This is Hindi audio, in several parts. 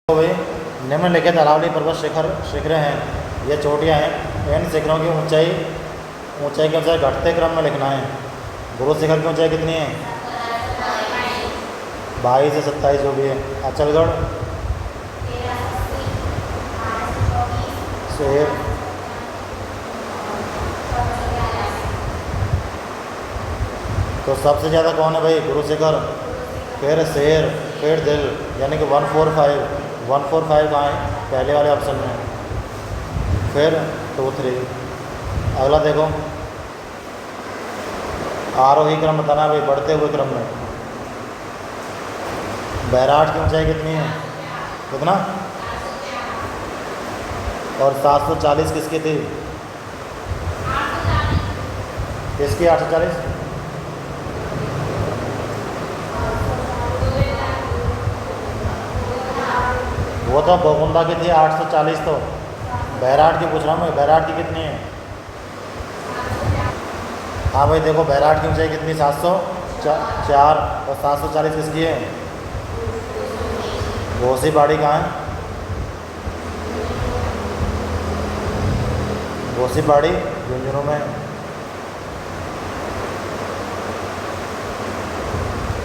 तो भाई निम्नलिखित अरावली पर्वत शिखरें हैं, ये चोटियाँ हैं। इन शिखरों की ऊंचाई के अनुसार घटते क्रम में लिखना है। गुरु शिखर की ऊंचाई कितनी है? 22 से 27 जो भी है। अचलगढ़, शेर, तो सबसे ज़्यादा कौन है भाई? गुरु शिखर, फिर शेर, फिर दिल, यानी कि 145 कहाँ है? पहले वाले ऑप्शन में, फिर 2 3। अगला देखो, आरोही क्रम बताना भाई, बढ़ते हुए क्रम में। बैराट की ऊंचाई कितनी है? कितना? और 740 किसकी थी? किसकी 840? वो तो गोगुंदा की थी 840। तो बैराट की पूछ रहा हूँ मैं, बैराट की कितनी है? हाँ भाई देखो, बैराट की ऊंचाई कितनी? 704। और 740 किसकी है? घोसी पहाड़ी कहाँ है? घोसी पहाड़ी झुंझुनू में।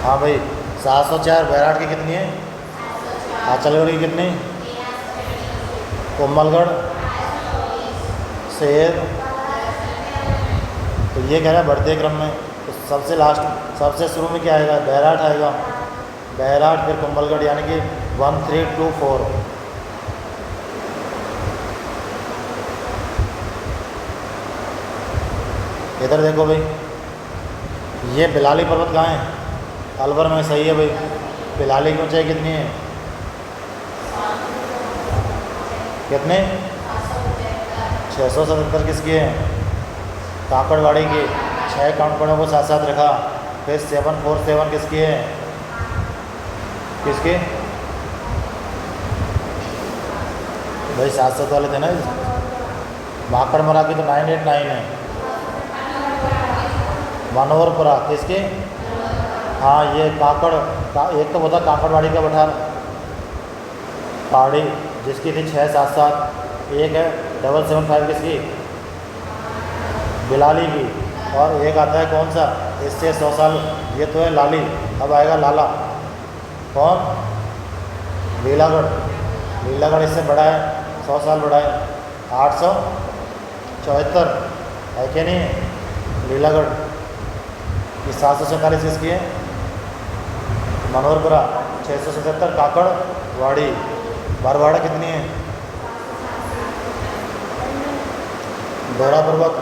हाँ भाई 704। बैराट की कितनी है? अचलगढ़ की कितनी? कोमलगढ़, शेर, तो ये कह रहा है बढ़ते क्रम में। तो सबसे लास्ट, सबसे शुरू में क्या आएगा? बैराट आएगा। बैराट, फिर कोमलगढ़, यानी कि 1 3 2 4। इधर देखो भाई, ये बिलाली पर्वत कहाँ है? अलवर में। सही है भाई। बिलाली की ऊंचाई कितनी है? कितने? 677 किसकी है? काकड़वाड़ी की। 6 काकड़ों को साथ साथ रखा। फिर 747 किसकी है? किसकी भाई? 700 वाले थे ना। माकड़मरा की तो 989 है। मनोहरपुरा किसकी? हाँ ये एक तो वो था काकड़वाड़ी का पठार पहाड़ी, जिसकी थी 677। एक है 775 किसकी? बिलाली की। और एक आता है कौन सा? इससे 100 साल, ये तो है लाली। अब आएगा लाला। कौन? लीलागढ़। लीलागढ़ इससे बड़ा है, 100 साल बड़ा है। 874 है कि नहीं? लीलागढ़ की 747 किसकी है? मनोहरपुरा। 677 काकड़वाड़ी। बरवाड़ा कितनी है? दोहरा पर्वत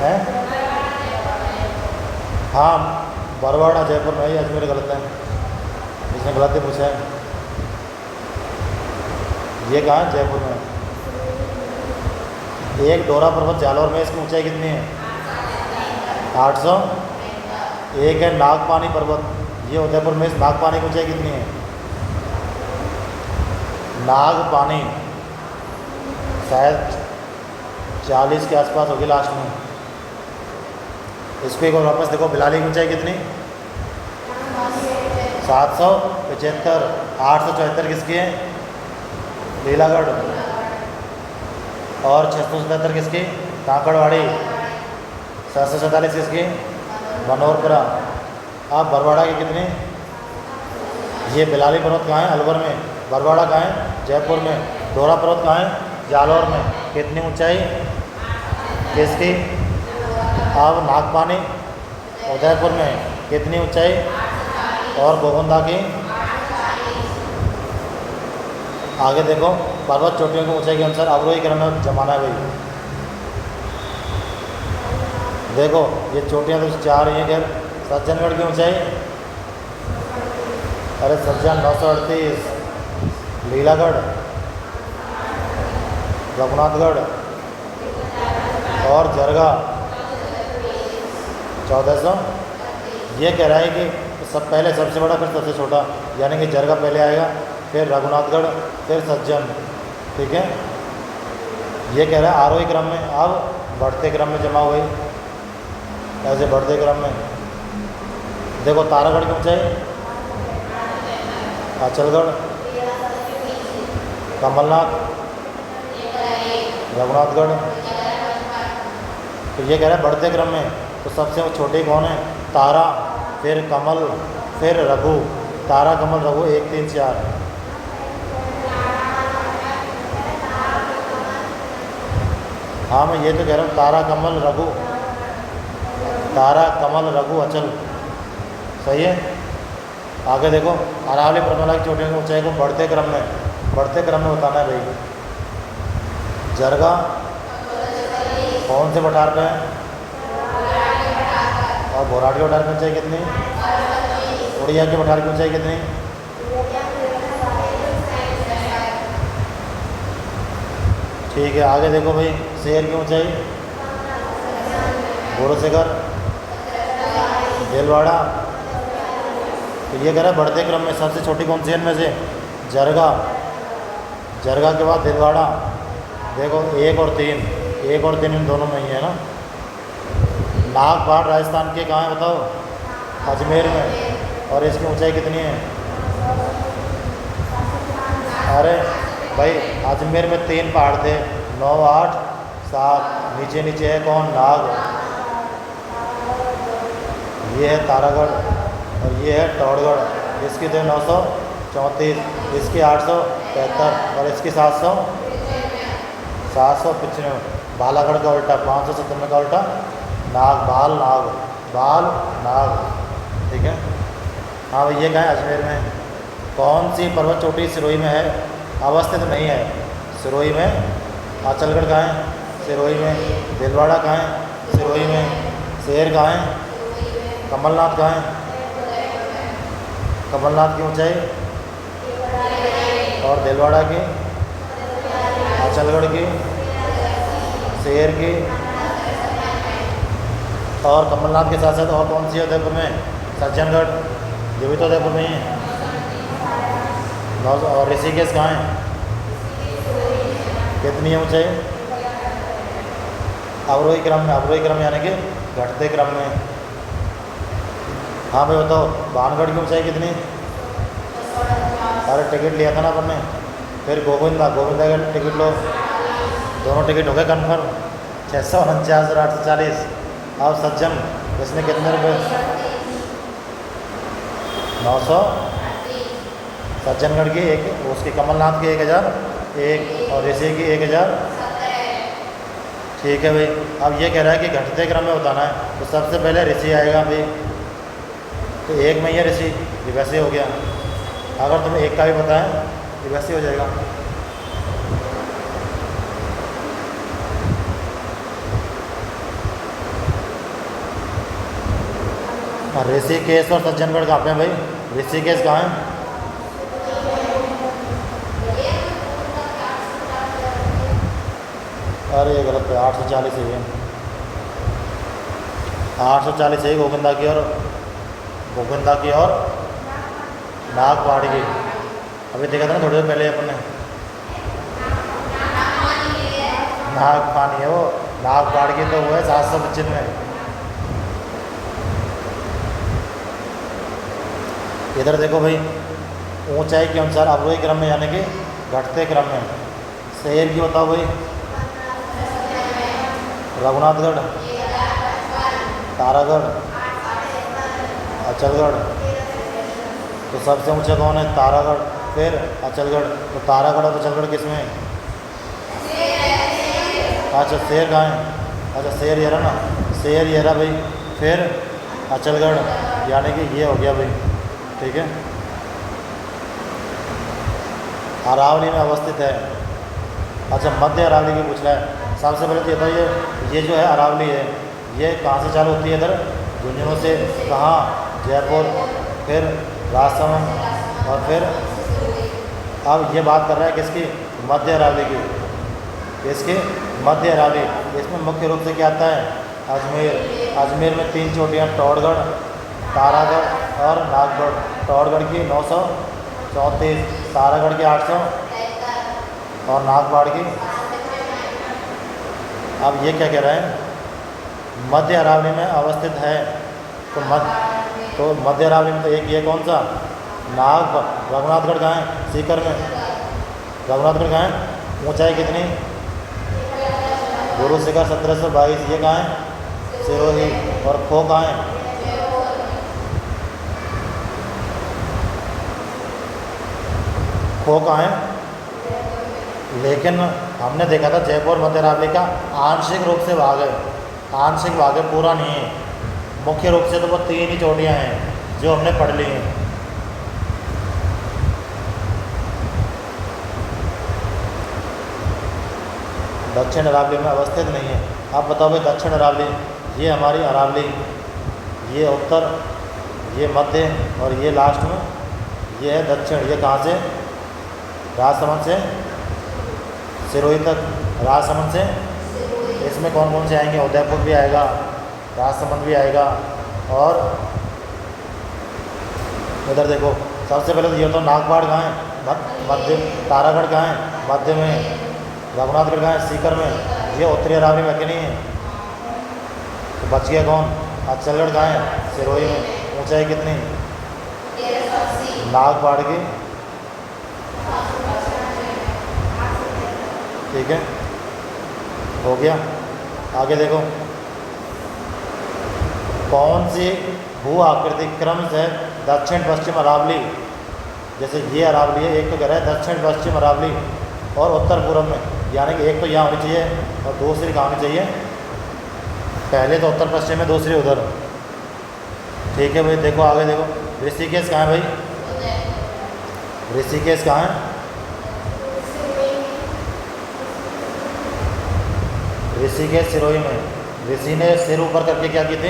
है। हाँ बरवाड़ा जयपुर में ही, अजमेर गलत है, इसने गलत ही पूछा है। ये कहाँ है? जयपुर में। एक दोहरा पर्वत जालौर में, इसकी ऊंचाई कितनी है? 800। एक है नागपानी पर्वत, ये उदयपुर में। इस नागपानी की ऊंचाई कितनी है? नागपानी शायद 40 के आसपास होगी लास्ट में। इसको एक और वापस देखो, बिलाली की ऊंचाई कितनी? 775। 874 किसकी है? लीलागढ़। और 677 किसकी? काकड़वाड़ी। 747 किसकी? मनोहरपुरा। अब बरवाड़ा की कितनी? ये बिलाली पर्वत कहाँ है? अलवर में। बरवाड़ा कहाँ है? जयपुर में। दोहरा पर्वत कहाँ है? जालौर में। कितनी ऊंचाई किसकी? अब नागपानी उदयपुर में, कितनी ऊंचाई? और गोगुंदा की? आगे देखो, पर्वत चोटियों की ऊंचाई के अनुसार अवरोही क्रम में जमाना है भाई। देखो ये चोटियाँ तो 4 हैं। खैर सज्जनगढ़ की ऊंचाई, अरे सज्जन 938। लीलागढ़, रघुनाथगढ़ और जरगा 1400। ये कह रहा है कि सब पहले सबसे बड़ा, फिर सबसे छोटा, यानी कि जरगा पहले आएगा, फिर रघुनाथगढ़, फिर सज्जन। ठीक है, ये कह रहा है आरोही क्रम में। अब बढ़ते क्रम में जमा हुई, ऐसे बढ़ते क्रम में। देखो तारागढ़ की ऊंचाई अचलगढ़, कमलनाथ, रघुनाथगढ़। तो ये कह रहा है बढ़ते क्रम में, तो सबसे छोटे कौन है? तारा, फिर कमल, फिर रघु। तारा, कमल, रघु, 1 3 4। हाँ मैं ये तो कह रहा हूँ, तारा, कमल, रघु, तारा, कमल, रघु, अचल। सही है। आगे देखो, अरावली पर्वतमाला की चोटियों की ऊंचाई को बढ़ते क्रम में बताना है भाई। जरगा कौन से पठार पे है? और भोराट के पठार की ऊंचाई कितनी? उड़िया के पठार की ऊंचाई कितनी? ठीक है। आगे देखो भाई, शेर की ऊंचाई, बोरोशिखर, देलवाड़ा। तो ये कह रहा है बढ़ते क्रम में सबसे छोटी कौन सी है इनमें से? जरगा। जरगा के बाद देलवाड़ा। देखो 1 और 3 इन दोनों में ही है ना। नागपाड़ राजस्थान के कहाँ है बताओ? अजमेर में। और इसकी ऊंचाई कितनी है? अरे भाई अजमेर में 3 पहाड़ थे, 9 8 7। नीचे नीचे है कौन? नाग। ये है तारागढ़ और ये है टौड़गढ़। इसकी तो 934, इसकी 875 और इसकी 795। बालागढ़ का उल्टा 597 का उल्टा नाग, बाल नाग। ठीक है। हाँ भाई ये कहाँ है? अजमेर में। कौन सी पर्वत चोटी सिरोही में है? अवस्थित तो नहीं है सिरोही में। अचलगढ़ कहाँ है? सिरोही में। दिलवाड़ा कहाँ है? सिरोही में। शेर कहाँ है? कमलनाथ कहाँ है? कमलनाथ की ऊंचाई और दिलवाड़ा की, अचलगढ़ की, शेर की और कमलनाथ के साथ साथ और कौन सी है उदयपुर में? सज्जनगढ़, ये भी तो उदयपुर में ही है। और ऋषिकेश कहाँ है? कितनी है ऊंचाई? अवरोही क्रम यानी कि घटते क्रम में। हाँ भाई बताओ, भानगढ़ की ऊंचाई कितनी? अरे टिकट लिया था ना अपन ने। फिर गोविंदा का टिकट लो, दोनों टिकट हो गए कन्फर्म। 649 और 840। अब सज्जन, इसने कितने रुपये? 900। सज्जनगढ़ की एक, उसकी कमलनाथ की 1001 और ऋषि की 1000। ठीक है भाई। अब ये कह रहा है कि घटते क्रम में बताना है, तो सबसे पहले ऋषि आएगा भाई। तो 1 में ही है ऋषि, ये वैसे हो गया। अगर तुम्हें 1 का भी पता है ये वैसे हो जाएगा। और ऋषिकेश और सज्जनगढ़ कहाँ पे हैं भाई? ऋषिकेश कहाँ है? अरे ये गलत है, 840 है। 840 है गोविंदा की और नागपाड़ी की। अभी देखा था ना थोड़ी देर पहले अपन ने। नागपानी है वो, नागपाड़ी की तो वो है 795। इधर देखो भाई, ऊंचाई के अनुसार अवरोही क्रम में यानी कि घटते क्रम में। शेर की बताओ भाई। रघुनाथगढ़, तारागढ़, अचलगढ़। तो सबसे ऊंचा कौन है? तारागढ़, फिर अचलगढ़। तो तारागढ़ और अचलगढ़ किसमें है? अच्छा शेर कहाँ है? अच्छा शेर ये रहा ना, शेर ये रहा भाई। फिर अचलगढ़ यानी कि ये हो गया भाई। ठीक है। अरावली में अवस्थित है। अच्छा मध्य अरावली की पूछ रहा है। सबसे पहले तो ये था, ये जो है अरावली है, ये कहाँ से चालू होती है? इधर झुंझुनू से। कहाँ? जयपुर, फिर राजसमंद और फिर अब ये बात कर रहा है किसकी? मध्य अरावली की। इसकी मध्य अरावली, इसमें मुख्य रूप से क्या आता है? अजमेर। अजमेर में 3 चोटियाँ, टौड़गढ़, तारागढ़ और नागगढ़। टौड़गढ़ की 934, तारागढ़ की 800 और नागपाड़ की। अब ये क्या कह रहा है? मध्य अरावली में अवस्थित है। तो मध्य अरावली में तो एक ये कौन सा? नाग रघुनाथगढ़ कहाँ है? सीकर में। रघुनाथगढ़ कहाँ है? ऊंचाई कितनी? गुरु शिखर 1722। ये कहाँ है? सिरोही। और खो कहाँ है? खो कहाँ है? लेकिन हमने देखा था जयपुर मध्य अरावली का आंशिक रूप से भाग है, आंशिक भाग है, पूरा नहीं है। मुख्य रूप से तो वो 3 ही चोटियाँ हैं जो हमने पढ़ ली हैं। दक्षिण अरावली में अवस्थित नहीं है। अब बताओ भाई, दक्षिण अरावली ये हमारी अरावली, ये उत्तर, ये मध्य और ये लास्ट में ये है दक्षिण। ये कहाँ से? राजसमंद से सिरोही तक। राजसमंद से इसमें कौन कौन से आएंगे? उदयपुर भी आएगा, राजसमंद भी आएगा। और इधर देखो, सबसे पहले तो ये तो नागपाड़ कहाँ है? मध्य। तारागढ़ कहाँ है? मध्य में। रघुनाथगढ़ कहाँ है? सीकर में। ये उत्तरी अरावली में कि नहीं है? तो बच गया कौन? अचलगढ़ कहाँ है? सिरोही में। ऊंचाई कितनी? नागपाड़ की। ठीक है, हो गया। आगे देखो, कौन सी भू आकृति क्रम से दक्षिण पश्चिम अरावली, जैसे ये अरावली है, एक तो कह रहा है दक्षिण पश्चिम अरावली और उत्तर पूर्व में, यानी कि एक तो यहाँ होनी चाहिए और दूसरी कहाँ होनी चाहिए? पहले तो उत्तर पश्चिम में, दूसरी उधर। ठीक है भाई, देखो आगे देखो, ऋषिकेश कहाँ है भाई? ऋषिकेश कहाँ है? ऋषिकेश सिरोही में। ऋषि ने सिर ऊपर करके क्या की थी?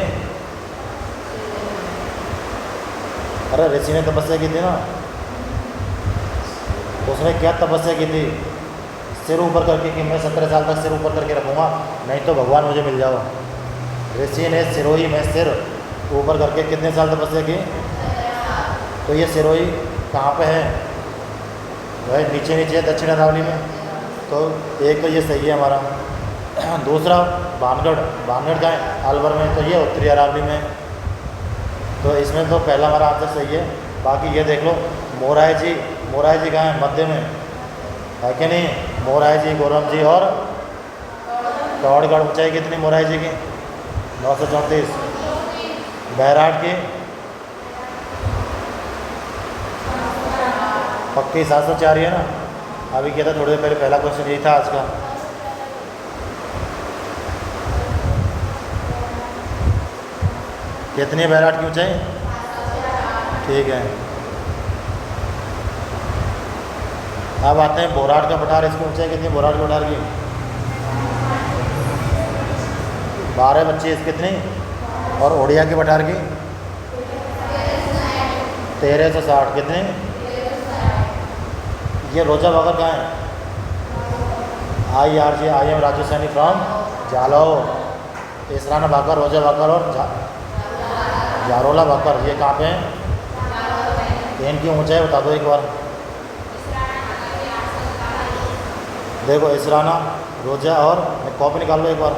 अरे ऋषि ने तपस्या की थी ना, उसने क्या तपस्या की थी? सिर ऊपर करके कि मैं 17 साल तक सिर ऊपर करके रखूँगा, नहीं तो भगवान मुझे मिल जाओ। ऋषि ने सिरोही में सिर ऊपर करके कितने साल तपस्या की? तो ये सिरोही कहाँ पे है भाई? नीचे नीचे दक्षिण अरावली में। तो एक तो ये सही है हमारा। दूसरा भानगढ़, भानगढ़ का है अलवर में, तो ये उत्तरी अरावली में। तो इसमें तो पहला हमारा आंसर सही है। बाकी ये देख लो, मोराई जी, मोराई जी कहाँ है? मध्य में, है कि नहीं? मोराई जी, गोरम जी और टौड़गढ़। ऊंचाई कितनी मोराई जी की? 934। बैराट की पक्की 704 है ना? अभी किया था थोड़ी देर पहले, पहला क्वेश्चन यही था आज का। कितनी है बैराट की ऊंचाई? ठीक है। अब आते हैं बोराट का पठार। इसकी ऊंचाई कितनी? बोराट के पठार की 1225। कितनी? और ओडिया के पठार की 1360। कितनी? ये रोजा बागर कहाँ है? IRJ, I am Raju Saini from Jalore. Israna Bakar, Roja Bakar और जारोला बाकर, ये कहाँ पे हैं? इनकी ऊंचाई बता दो एक बार। देखो, इसराना, रोजा और कॉपी निकाल लो एक बार।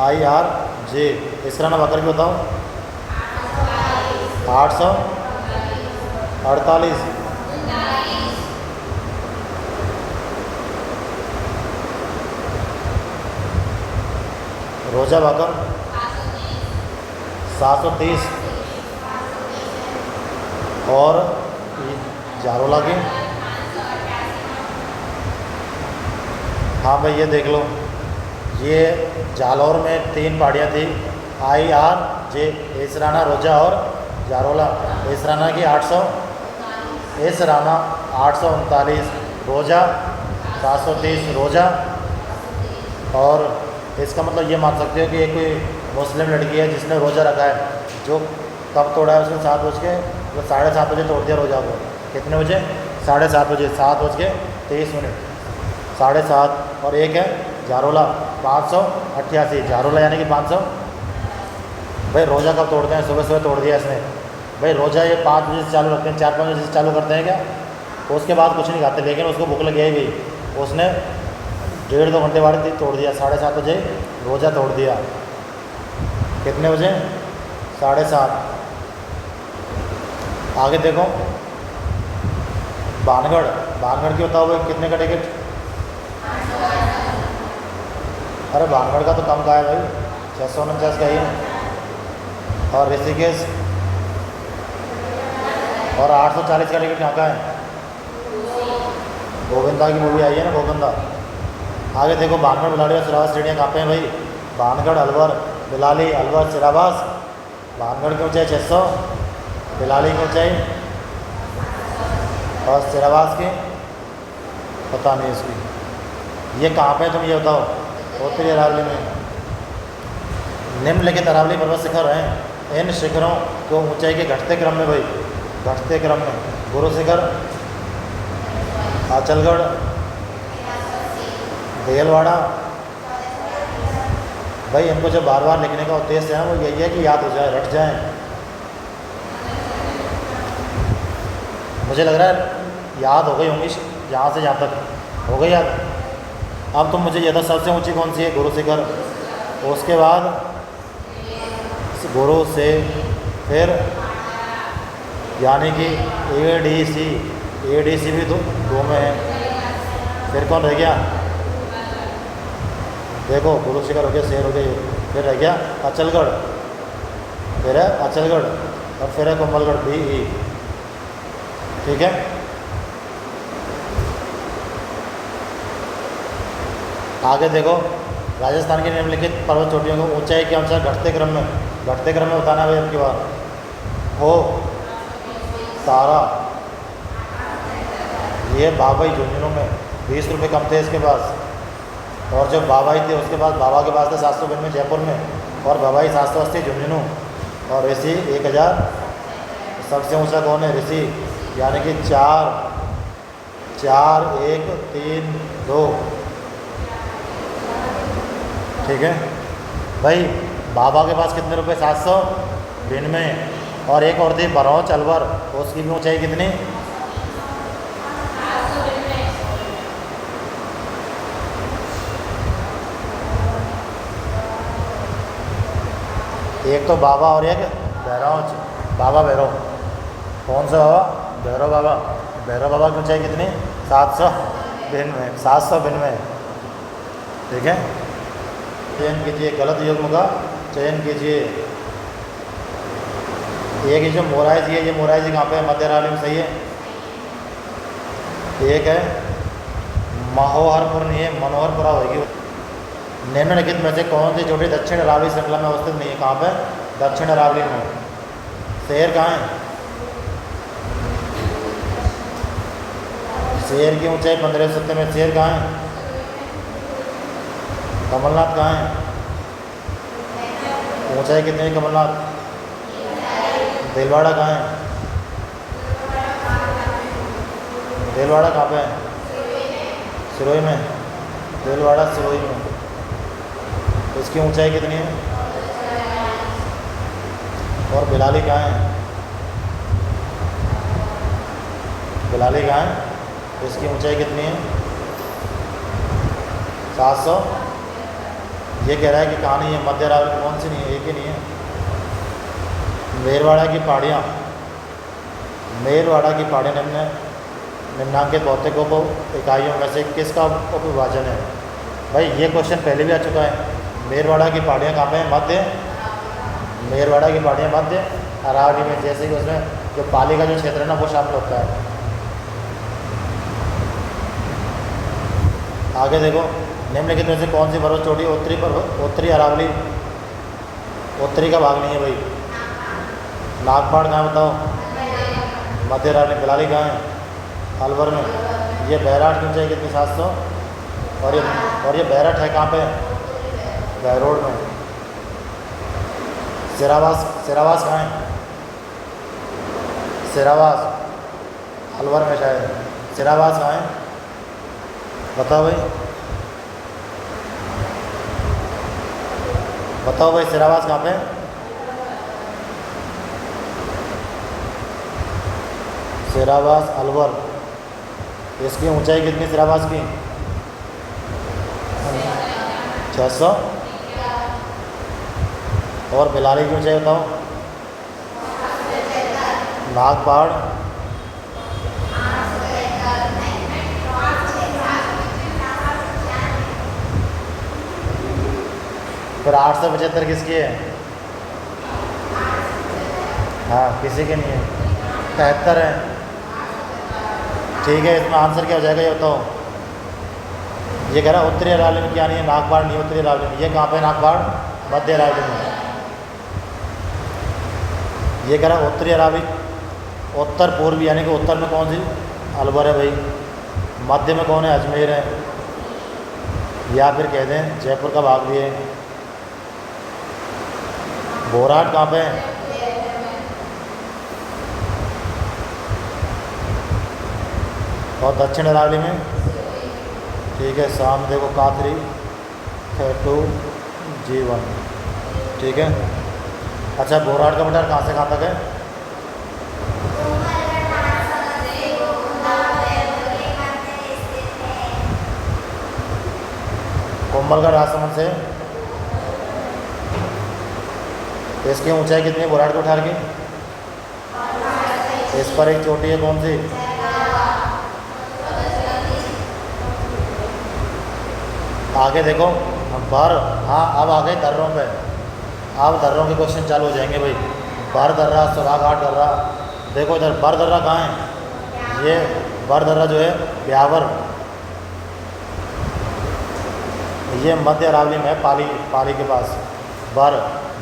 IRJ। इसराना बाकर की बताओ। 848। रोजा बाकर 730। और जारोला की, हाँ भाई ये देख लो, ये जालौर में 3 पहाड़ियाँ थी, IRJ, इसराना, रोजा और जारोला। इसराना की 800, इसराना 839, रोजा 730 रोजा। और इसका मतलब ये मान सकते हो कि एक कोई मुस्लिम लड़की है जिसने रोज़ा रखा है, जो कब तोड़ा है उसने 7 बज के, मतलब 7:30 बजे तोड़ दिया रोज़ा को। कितने बजे? 7:30 बजे, 7:23, 7:30। और एक है जारोला 588, जारोला यानी कि 500। भाई रोज़ा कब तोड़ते हैं? सुबह सुबह तोड़ दिया इसने। भाई रोज़ा ये 5 बजे से चालू रखते हैं, 4-5 बजे से चालू करते हैं क्या? उसके बाद कुछ नहीं खाते, लेकिन उसको भूख लगी गई, उसने 1.5-2 घंटे बाद तोड़ दिया। 7:30 बजे रोज़ा तोड़ दिया। कितने बजे? 7:30। आगे देखो, भानगढ़, भानगढ़ की बताओ भाई कितने का टिकट? अरे भानगढ़ का तो कम का है भाई, 649 का ही है। और ऋषिकेश और 840 का टिकट कहाँ का है? गोविंदा की मूवी आई है ना, गोविंदा। आगे देखो भानगढ़, बिलाली और सिरावास स्टेडियम कहाँ पे हैं भाई? भानगढ़, अलवर, बिलाली, अलवर, सिरावास। भानगढ़ की ऊंचाई 600, बिलाली की ऊंचाई और सिरावास की पता नहीं इसकी। ये कहाँ पे है तुम ये बताओ? उत्तरी अरावली में। निम्नलिखित अरावली पर्वत शिखर हैं, इन शिखरों को ऊंचाई के घटते क्रम में भाई, घटते क्रम में गुरु शिखर, आचलगढ़, देलवाड़ा। भाई इनको जो बार बार लिखने का उद्देश्य है वो यही है कि याद हो जाए, रट जाए। मुझे लग रहा है याद हो गई होंगी, यहाँ से यहाँ तक हो गई याद। अब तुम मुझे ये था सबसे ऊंची कौन सी है? गुरु शिखर। उसके बाद गुरु से फिर यानी कि एडीसी भी दो में है। फिर कौन रह गया? देखो गुरु शिखर हो गया, शेर हो गया, फिर रह गया अचलगढ़, फिर है अचलगढ़ और फिर है कोमलगढ़ BE। ठीक है, आगे देखो राजस्थान की निम्नलिखित पर्वत चोटियों को ऊंचाई के अनुसार घटते क्रम में बताना है भाई आपकी बात हो। तारा, ये बाबाई झुंझुनू में 20 रुपये कम थे इसके पास। और जो बाबाई थे उसके पास, बाबा के पास थे 792 जयपुर में, और बाबाई 780 झुंझुनू, और ऋषि 1000। सबसे ऊंचा कौन है? ऋषि, यानी कि 4 1 3 2। ठीक है भाई, बाबा के पास कितने रुपए? 792। और एक और थी बरौच अलवर, उसकी भी ऊंचाई कितनी? एक तो बाबा और एक भैरव, बाबा भैरव। कौन सा बाबा? भैरव बाबा। भैरव बाबा की ऊंचाई कितनी? 792। ठीक है, चयन कीजिए, गलत युग्म का चयन कीजिए। एक ये जो मोराई जी है, ये मोराई जी कहाँ पे है? मध्य अरावली में, सही है। एक है महोहरपुर, नहीं है, मनोहरपुरा होगी। निम्नलिखित में से कौन सी चोटी दक्षिण अरावली श्रृंखला में अवस्थित नहीं है? कहाँ पे? दक्षिण अरावली में। शेर कहाँ है? शेर की ऊंचाई 1570 में। शेर कहाँ है? कमलनाथ कहाँ है? ऊंचाई कितनी है कमलनाथ? देलवाड़ा कहाँ है? देलवाड़ा कहाँ पे है? सिरोही में। देलवाड़ा सिरोही में। इसकी ऊंचाई कितनी है? और बिलाली कहाँ है? बिलाली कहाँ है? इसकी ऊंचाई कितनी है? 700। ये कह रहा है कि कहाँ नहीं है? मध्य अरावली में कौन सी नहीं है? एक ही नहीं है। मेरवाड़ा की पहाड़ियाँ, मेरवाड़ा की पहाड़ियाँ निम्नांकित भौतिक उप इकाइयों में से किसका उपविभाजन है? भाई ये क्वेश्चन पहले भी आ चुका है। मेरवाड़ा की पहाड़ियाँ कहाँ पे हैं? मध्य। मेरवाड़ा की पहाड़ियाँ मध्य अरावली में, जैसे कि उसमें जो पाली का जो क्षेत्र है ना वो शामिल होता है। आगे देखो, निम्नलिखित में से कौन सी पर्वत चोटी उत्तरी अरावली, उत्तरी का भाग नहीं है भाई? नागपाड़ कहाँ है बताओ? मध्य अरावली। बिलाली कहाँ है? अलवर में। ये बैराट की ऊंचाई कितनी? 700। और ये बैराट है कहाँ पे? बहरोड में। सिरावास कहाँ है? सिरावास अलवर में शायद। सिरावास कहाँ है बताओ भाई? बताओ भाई, सिरावास कहाँ पे? सिरावास अलवर। इसकी ऊंचाई कितनी सिरावास की? 600। और बिलाली की ऊंचाई बताओ? नागपाड़ फिर 875 किसकी है? हाँ, किसी के नहीं है। 73 है। ठीक है, इसमें आंसर क्या हो जाएगा ये बताओ। ये कह रहा उत्तरी अरावली में क्या नहीं है? नागवाड़ नहीं, उत्तरी अरावली में। ये कहाँ पे नागवाड़? मध्य अरावली में। ये कह रहा उत्तरी अरावली, उत्तर पूर्व यानी कि उत्तर में कौन सी? अलवर है भाई। मध्य में कौन है? अजमेर है। या फिर कह दें जयपुर का भाग भी है। बोराट कहाँ पे है? और दक्षिण अरावली में? ठीक है, शाम देखो काथरी K2 G1। ठीक है। अच्छा, बोराट का बटार कहाँ से कहाँ तक है? कोमलगढ़ राजसमंद से। इसकी ऊंचाई कितनी है बोराट कोठार की? इस पर एक चोटी है, कौन सी? आगे देखो बर। हाँ, अब आ गए दर्रों पे। अब दर्रों के क्वेश्चन चालू हो जाएंगे भाई। बर दर्रा, सुराघाट दर्रा। देखो इधर बर दर्रा कहाँ है? ये बर दर्रा जो है ब्यावर, ये मध्य अरावली में है, पाली के पास। बर,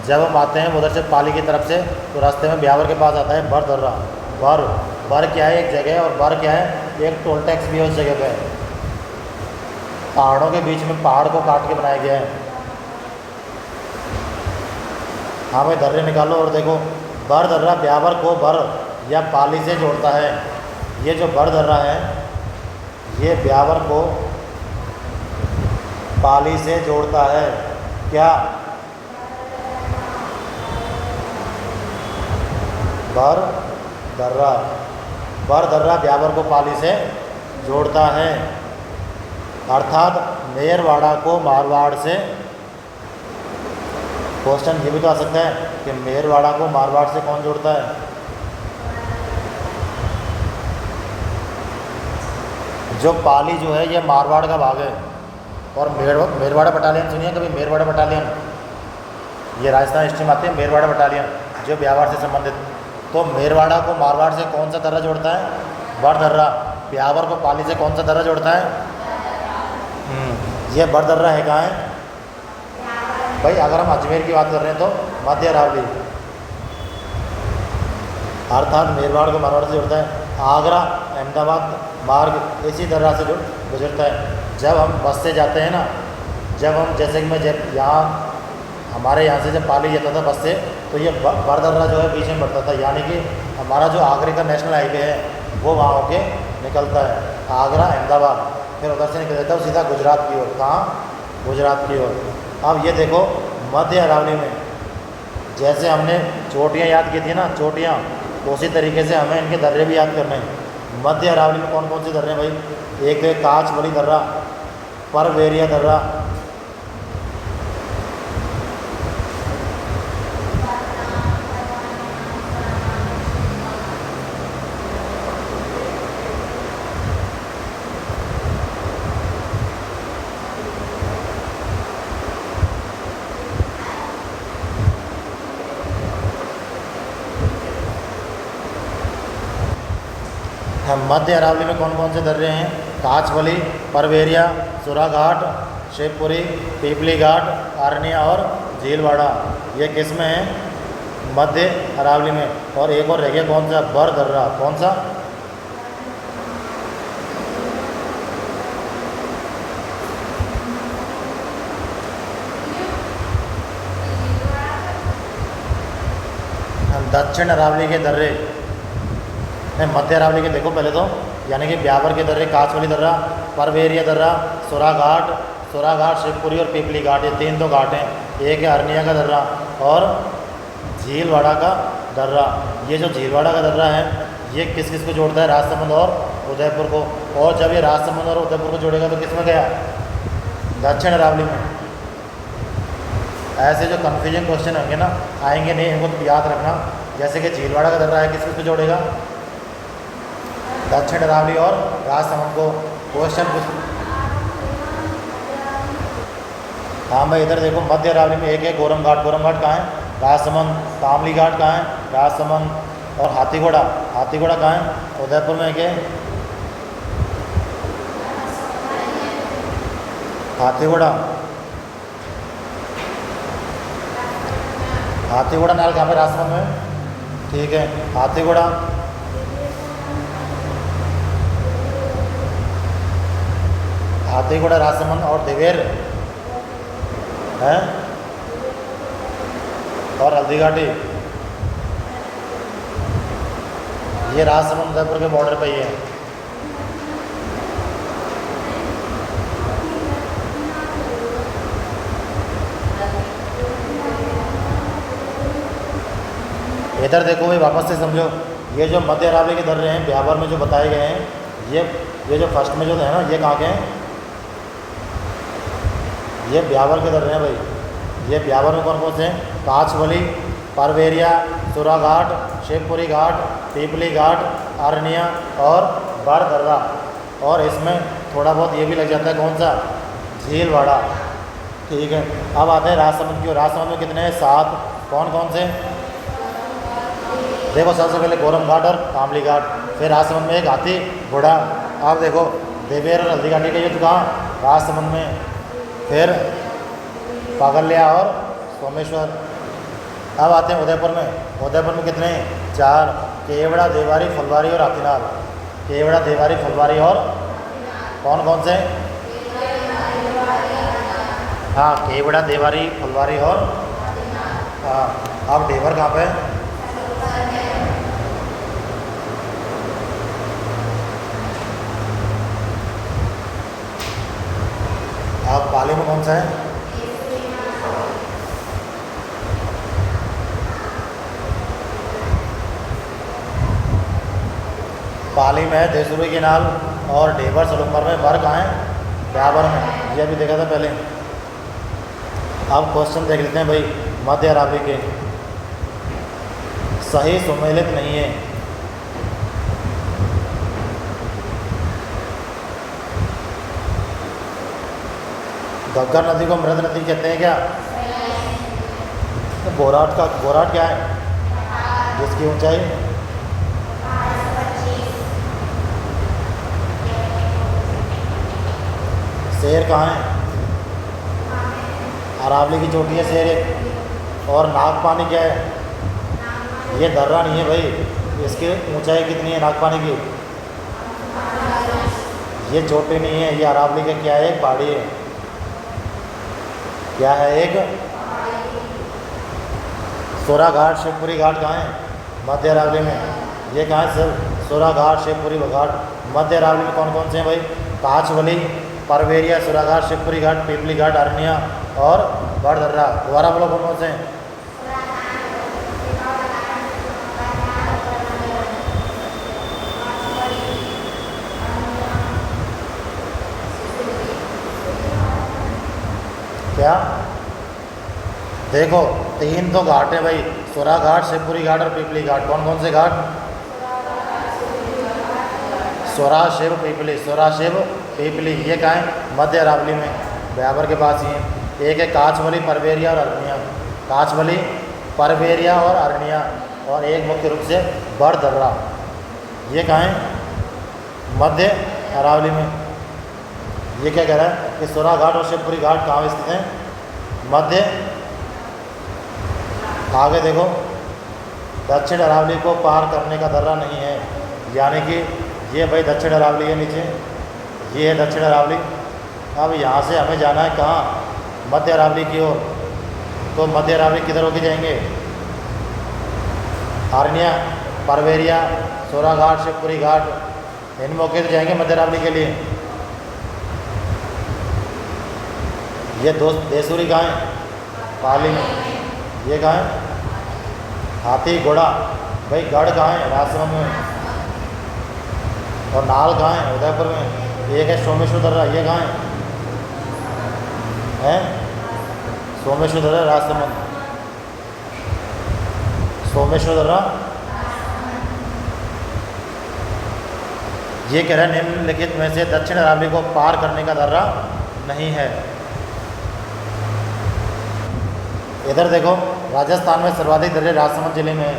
जब हम आते हैं उधर से पाली की तरफ से तो रास्ते में ब्यावर के पास आता है बर दर्रा। बर क्या है? एक जगह है। और बर क्या है? एक टोल टैक्स भी है उस जगह पे। पहाड़ों के बीच में, पहाड़ को काट के बनाया गया है। हाँ भाई, दर्रे निकालो और देखो बर दर्रा ब्यावर को बर या पाली से जोड़ता है। ये जो बर दर्रा है ये ब्यावर को पाली से जोड़ता है। क्या? बर दर्रा ब्यावर को पाली से जोड़ता है। अर्थात मेरवाड़ा को मारवाड़ से। क्वेश्चन ये भी तो आ सकता है कि मेरवाड़ा को मारवाड़ से कौन जोड़ता है? जो पाली जो है ये मारवाड़ का भाग है। और मेरवाड़ा बटालियन सुनिए कभी? मेरवाड़ा बटालियन, ये राजस्थान हिस्ट्री में आती है। मेरवाड़ा बटालियन जो ब्यावर से संबंधित। तो मेरवाड़ा को मारवाड़ से कौन सा दर्रा जोड़ता है? बर दर्रा। ब्यावर को पाली से कौन सा दर्रा जोड़ता है? ये बर दर्रा है कहाँ है भाई? अगर हम अजमेर की बात कर रहे हैं तो मध्य अरावली, अर्थात मेरवाड़ को मारवाड़ से जोड़ता है। आगरा अहमदाबाद मार्ग इसी दर्रा से गुजरता है। जब हम बस से जाते हैं ना, जब हम जैसे कि मैं जब यहाँ हमारे यहाँ से जब पाली जाता था बस से, तो ये बर दर्रा जो है बीच में पड़ता था। यानी कि हमारा जो आगरे का नेशनल हाईवे है वो वहाँ होके निकलता है। आगरा अहमदाबाद, फिर उधर से निकल जाता है सीधा गुजरात की ओर। कहाँ? गुजरात की ओर। अब ये देखो मध्य अरावली में जैसे हमने चोटियाँ याद की थी ना, चोटियाँ, उसी तरीके से हमें इनके दर्रे भी याद करने हैं। मध्य अरावली में कौन कौन से दर्रे हैं भाई? एक तो कांचवली दर्रा, परवेरिया दर्रा, मध्य अरावली में कौन कौन से दर्रे हैं? कांचवली, परवेरिया, सुराघाट, शिवपुरी, पीपली घाट, आरनिया और झीलवाड़ा। ये किस में है? मध्य अरावली में। और एक और रह गया कौन सा? बर दर्रा। कौन सा? दक्षिण अरावली के दर्रे, मध्य अरावली के देखो पहले तो, यानी कि ब्यावर के दर्रे, कांचवली दर्रा, परवेरिया दर्रा, सुराघाट, शिवपुरी और पीपली घाट, ये 3 तो घाट हैं। एक है अरनिया का दर्रा और झीलवाड़ा का दर्रा। ये जो झीलवाड़ा का दर्रा है ये किस किस को जोड़ता है? राजसमंद और उदयपुर को। और जब ये राजसमंद और उदयपुर को जोड़ेगा तो किस में गया? दक्षिण अरावली में। ऐसे जो कन्फ्यूजन क्वेश्चन होंगे ना, आएंगे नहीं, इनको तो याद रखना। जैसे कि झीलवाड़ा का दर्रा है, किस किस को जोड़ेगा? दक्षिण अरावली और राजसमंद को। क्वेश्चन हाँ भाई इधर देखो मध्य अरावली में एक है गोरम घाट कहाँ है? राजसमंद। तामली घाट कहाँ है? राजसमंद। और हाथीगोड़ा कहाँ है? उदयपुर में एक है। हाथीगोड़ा नाल कहाँ पे? राजसमंद में। ठीक है, हाथीगोड़ा राजसमंद और देवेर है और हल्दीघाटी, ये राजसमंद उदयपुर के बॉर्डर पे ही है। इधर देखो भाई वापस से समझो, ये जो मध्य अरावली के दर्रे हैं ब्यावर में जो बताए गए हैं, ये जो फर्स्ट में जो है ना, ये कहाँ के हैं? ये ब्यावर के दर्रे हैं भाई। ये ब्यावर में कौन कौन से हैं? कांचवली, परवेरिया, सुराघाट, शिवपुरी घाट, पीपली घाट, अरनिया और बड़दर्रा। और इसमें थोड़ा बहुत ये भी लग जाता है, कौन सा? झीलवाड़ा। ठीक है, अब आते हैं राजसमंद की। राजसमंद में कितने हैं? 7। कौन कौन से? देखो सबसे पहले गोरम घाट और तामली घाट, फिर राजसमंद में एक हाथीगोड़ा। अब देखो देवेर और हल्दीघाटी का युद्ध कहाँ? राजसमंद में। फिर पागल्या और सोमेश्वर। अब आते हैं उदयपुर में। उदयपुर में कितने हैं? 4। केवड़ा, देवारी, फुलवारी और हाथीनाल। केवड़ा, देवारी, फुलवारी और कौन कौन से? हाँ, केवड़ा, देवारी, फुलवारी और हाँ। अब देवर कहाँ पे? अब पाली में कौन सा है? पाली में है देसुरी की नाल और ढेबर सलूमर में। बर कहाँ है? ब्यावर में। ये भी देखा था पहले। अब क्वेश्चन देख लेते हैं भाई मध्य अरावली के। सही सुमेलित नहीं है। घग्गर नदी को मृद नदी कहते हैं क्या? तो बोराट क्या है? जिसकी ऊंचाई शेर कहाँ है? अरावली की चोटी है शेर एक। और नागपानी क्या है? ये दर्रा नहीं है भाई, इसकी ऊंचाई कितनी है नागपानी की? ये चोटी नहीं है, ये अरावली का क्या है? एक पहाड़ी है। क्या है? एक सोराघाट, शिवपुरी घाट कहाँ है? मध्य अरावली में। ये कहाँ है? सिर्फ सोराघाट, शिवपुरी घाट। मध्य अरावली में कौन कौन से हैं भाई? कांचवली, परवेरिया, सुराघाट, शिवपुरी घाट, पीपली घाट, अरनिया और बड़दर्रा। दोबारा बोलो कौन कौन से हैं? क्या? देखो 3 तो घाट है भाई, सुराघाट, शिवपुरी घाट और पीपली घाट। कौन कौन से घाट? सोरा, शिव, पीपली। सोरा, शिव, पीपली। ये कहाँ है? मध्य अरावली में, ब्यावर के पास ही है। एक है कांचवली, परवेरिया और अरनिया। कांचवली, परवेरिया और अरनिया। और एक मुख्य रूप से बड़दर्रा। ये कहाँ है? मध्य अरावली में। ये क्या कह रहा है कि सोरा घाट और शिवपुरी घाट कहाँ स्थित हैं? मध्य। आगे देखो, दक्षिण अरावली को पार करने का दर्रा नहीं है, यानी कि ये भाई दक्षिण अरावली है नीचे, ये है दक्षिण अरावली। अब यहाँ से हमें जाना है कहाँ? मध्य अरावली की ओर। तो मध्य अरावली किधर होके जाएंगे? अरनिया, परवेरिया, सोराघाट, शिवपुरी घाट, इन मौके से जाएंगे मध्य अरावली के लिए। ये देसुरी कहाँ है? पाली में। ये कहाँ है? हाथीगोड़ा। भाई गढ़ कहाँ है? राजसमंद में। और नाल कहाँ है? उदयपुर में। एक है सोमेश्वर दर्रा। ये कहाँ है? सोमेश्वर दर्रा, राजसमंद। सोमेश्वर दर्रा। ये कह रहा है निम्नलिखित में से दक्षिण अरावली को पार करने का दर्रा नहीं है। इधर देखो, राजस्थान में सर्वाधिक दर्रे राजसमंद जिले में है।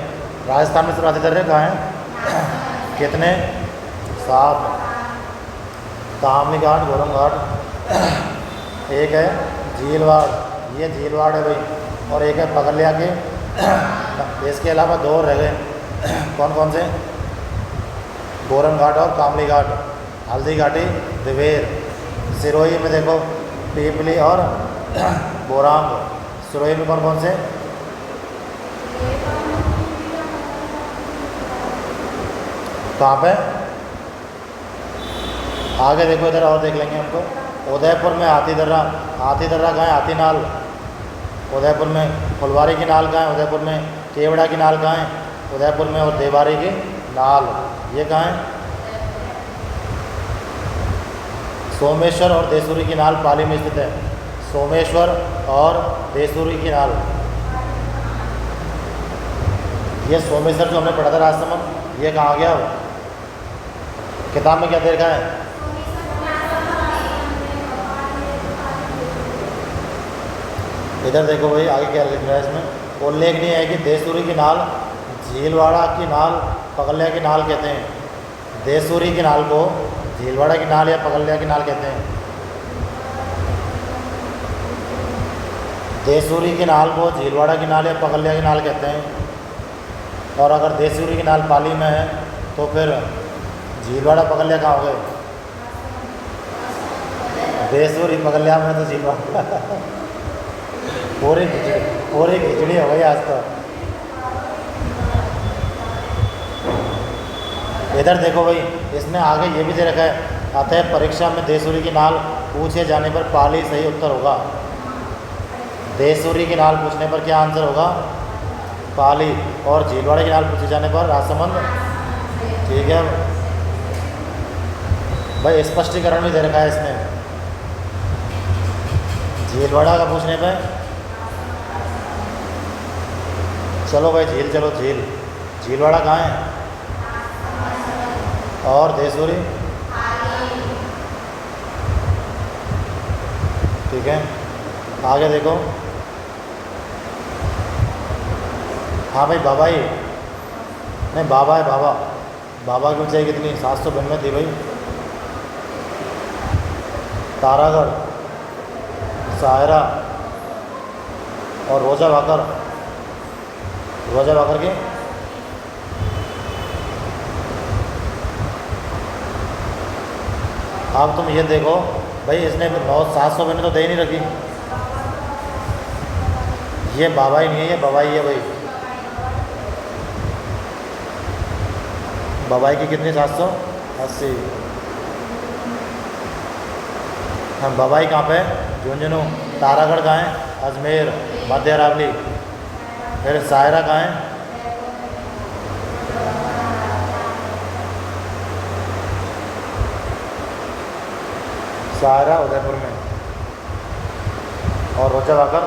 राजस्थान में सर्वाधिक दर्रे कहाँ हैं? कितने? 7। तामली घाट, गोरम घाट, एक है झीलवाड़, ये झीलवाड़ है भाई, और एक है पगलिया के। इसके अलावा 2 और रह गए, कौन कौन से? गोरम घाट और कामली घाट। हल्दी घाटी, दिवेर। सिरोही में देखो पीपली और बोरांग। सिरोही में कौन कौन से? कहाँ पे? आगे देखो, इधर और देख लेंगे हमको। उदयपुर में हाथी दर्रा। हाथी दर्रा कहाँ है? हाथी नाल। उदयपुर में। फुलवारी की नाल कहाँ है? उदयपुर में। केवड़ा की नाल कहाँ है? उदयपुर में। और देवारी की नाल ये कहाँ है? सोमेश्वर और देसूरी की नाल पाली में स्थित है। सोमेश्वर और देसूरी की नाल। ये सोमेश्वर जो हमने पढ़ा था राजसमंद, ये कहाँ गया? किताब में क्या देखा है? इधर देखो भाई, आगे क्या लिख रहा है इसमें। उल्लेखनीय है कि देसूरी की नाल, झीलवाड़ा की नाल, पगलिया की नाल कहते हैं। देसूरी की नाल को झीलवाड़ा की नाल या पगलिया की नाल कहते हैं। देसूरी की नाल को झीलवाड़ा की नाल या पगलिया की नाल कहते हैं। और अगर देसूरी की नाल पाली में है तो फिर झीलवाड़ा पगलिया कहाँ हो गए? देसूरी पगलिया में तो झीलवाड़ा। पूरी खिचड़ी हो गई आज तो। इधर देखो भाई, इसने आगे ये भी दे रखा है, अतः परीक्षा में देसूरी की नाल पूछे जाने पर पाली सही उत्तर होगा। देसूरी की नाल पूछने पर क्या आंसर होगा? पाली। और झीलवाड़ा की नाल पूछे जाने पर राजसमंद। ठीक है भाई, स्पष्टीकरण भी दे रखा है इसमें। झीलवाड़ा का पूछने पे चलो भाई झील, चलो झील। झीलवाड़ा कहाँ है? और देसूरी? ठीक है, आगे देखो। हाँ भाई, बाबाई नहीं, बाबा है बाबा। बाबा की ऊंचाई कितनी? 792 थी भाई। तारागढ़, सायरा और रोजा भाकर। रोजा भाकर की अब तुम ये देखो भाई, इसने 700 मैंने तो दे ही नहीं रखी। ये बाबाई नहीं है, ये बवाई है भाई। बवाई की कितनी? 780। हम बवाई कहाँ पे? झुंझुनू। तारागढ़ कहाँ है? अजमेर, मध्य अरावली। फिर सायरा कहाँ है? सायरा उदयपुर में। और रोजा भाकर?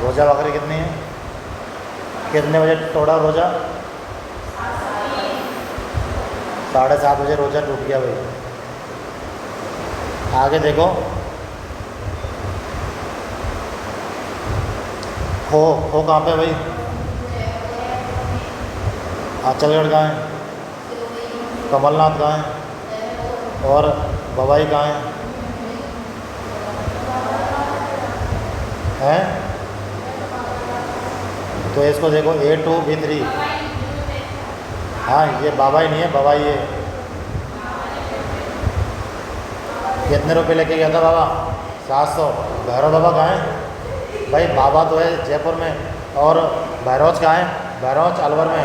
रोजा भाकर कितनी है? कितने बजे तोड़ा रोजा? 7:30 बजे रोजा टूट गया भाई। आगे देखो, खो। खो कहाँ पे भाई? आंचलगढ़ कहाँ है? कमलनाथ कहाँ है? और बवाई कहाँ है? हैं? तो इसको देखो A2 B3। हाँ, ये बाबाई नहीं है, बवाई है। कितने रुपए लेके गया था बाबा? 700। भैरव बाबा कहाँ है? भाई बाबा तो है जयपुर में, और भैरोज कहाँ है? भैरोज अलवर में।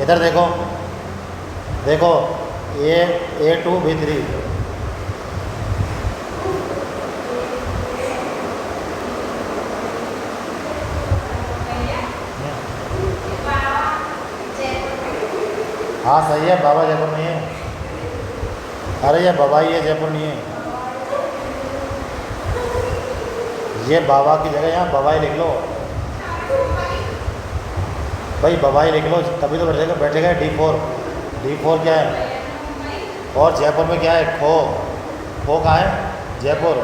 इधर देखो, देखो A2 B3। हाँ सही है, बाबा जयपुर नहीं है। अरे ये बवाई है, जयपुर नहीं है। ये बाबा की जगह यहाँ बवाई लिख लो भाई, बवाई लिख लो, तभी तो बैठेगा। बैठेगा D4। D4 क्या है? और जयपुर में क्या है? खो। खो कहाँ है? जयपुर।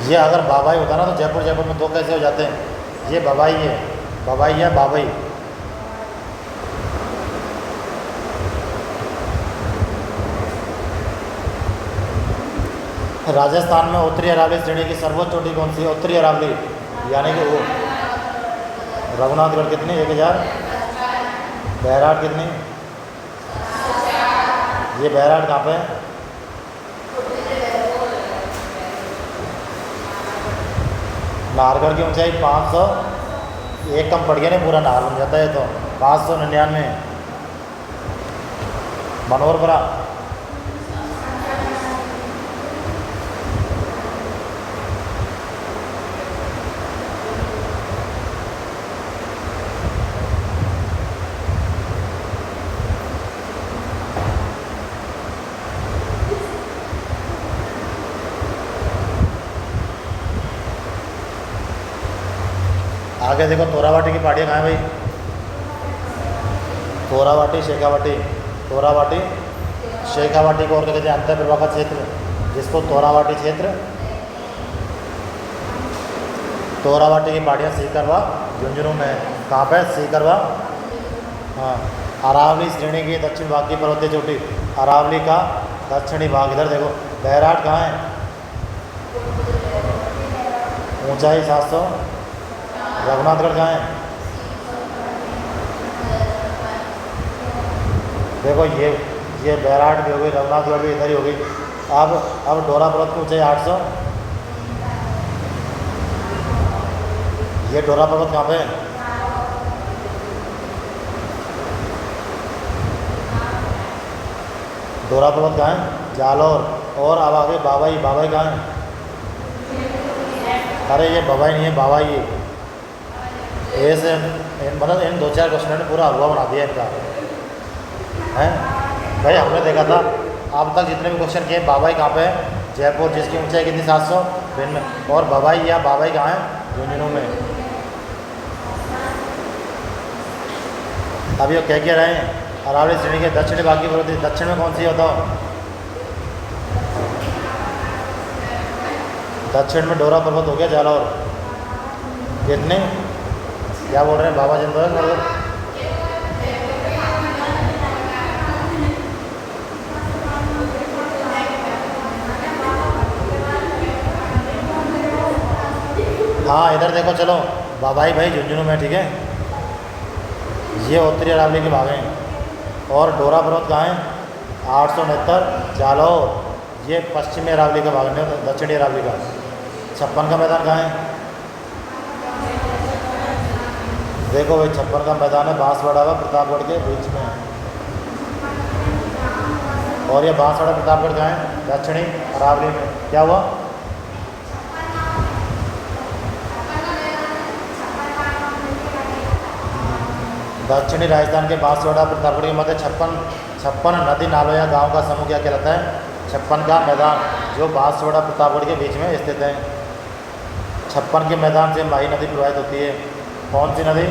ये अगर बाबाई होता ना तो जयपुर जयपुर में दो कैसे हो जाते हैं। ये बाबाई है, बाबाई है बाबाई। राजस्थान में उत्तरी अरावली श्रेणी की सर्वोच्च चोटी कौन सी है? उत्तरी अरावली यानी कि वो रघुनाथगढ़ कितनी? 1000। बैराट कितनी? ये बैराट कहाँ पे है? नाहरगढ़ की ऊंचाई 500, एक कम पड़ गया नहीं, पूरा नाहर बन जाता है तो 599। मनोहरपुरा आगे देखो तोरावाटी की पहाड़ियाँ कहाँ है भाई? तोरावाटी शेखावाटी, तोरावाटी शेखावाटी को और क्या कहते हैं? अंतर प्रवाह का क्षेत्र, जिसको तोरावाटी क्षेत्र। तोरावाटी की पहाड़ियाँ सीकरवा झुंझुनू में है। कहाँ पे? सीकरवा। हाँ, अरावली श्रेणी की दक्षिण भाग की पर्वतीय चोटी, अरावली का दक्षिणी भाग। इधर देखो बैराट कहाँ है? ऊंचाई 700। रघुनाथगढ़ कहाँ है? देखो ये बैराट भी हो गई, रघुनाथगढ़ भी इधर ही हो गई। अब डोरा पर्वत की ऊंचाई 800। ये डोरा पर्वत कहाँ पे है? डोरा पर्वत कहाँ है? जालौर। और अब आगे बाबाई, बाबाई कहाँ है? अरे ये बाबाई नहीं है, बाबाई है। ऐसे मतलब इन 2-4 क्वेश्चन ने पूरा हलवा बना दिया इनका है भाई। हमने देखा था अब तक जितने भी क्वेश्चन किए, बाबाई कहाँ पे है? जयपुर, जिसकी ऊंचाई कितनी? 700 फिर में। और बाबाई या बाबाई कहाँ है? झुंझुनू में। अभी वो क्या रहे हैं? अरावली श्रेणी के दक्षिणी भाग की पर्वतीय, दक्षिण में कौन सी होता हो? दक्षिण में डोरा पर्वत हो गया, जालौर। कितने? क्या बोल रहे हैं बाबा जिंदो है? हाँ इधर देखो चलो, बाबाई भाई झुंझुनू में, ठीक है। ये उत्तरी अरावली के भाग हैं। और डोरा पर्वत कहाँ है? 869 जालौर। ये पश्चिमी अरावली का भाग है, दक्षिणी अरावली का। 56 का मैदान कहाँ है? देखो भाई 56 का मैदान है बांसवाड़ा व प्रतापगढ़ के बीच में। और ये बांसवाड़ा प्रतापगढ़ कहाँ है? दक्षिणी अरावली में। क्या हुआ? दक्षिणी राजस्थान के बांसवाड़ा प्रतापगढ़ के मध्य 56 नदी नालों या गाँव का समूह क्या कहलाता है? 56 का मैदान, जो बांसवाड़ा प्रतापगढ़ के बीच में स्थित है। 56 के मैदान से माही नदी प्रवाहित होती है। कौन सी नदी?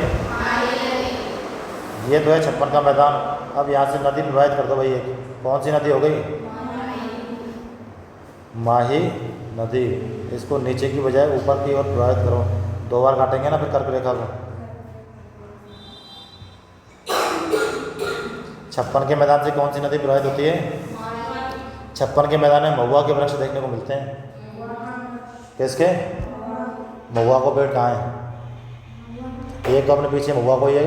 ये तो है 56 का मैदान। अब यहाँ से नदी प्रवाहित कर दो भाई, एक कौन सी नदी हो गई? माही नदी। इसको नीचे की बजाय ऊपर की ओर प्रवाहित करो। 2 बार काटेंगे ना फिर कर्क रेखा को। 56 के मैदान से कौन सी नदी प्रवाहित होती है? 56 के मैदान में महुआ के वृक्ष देखने को मिलते हैं। किसके? महुआ को पेड़ कहाँ है? एक तो अपने पीछे महुआ को ही है।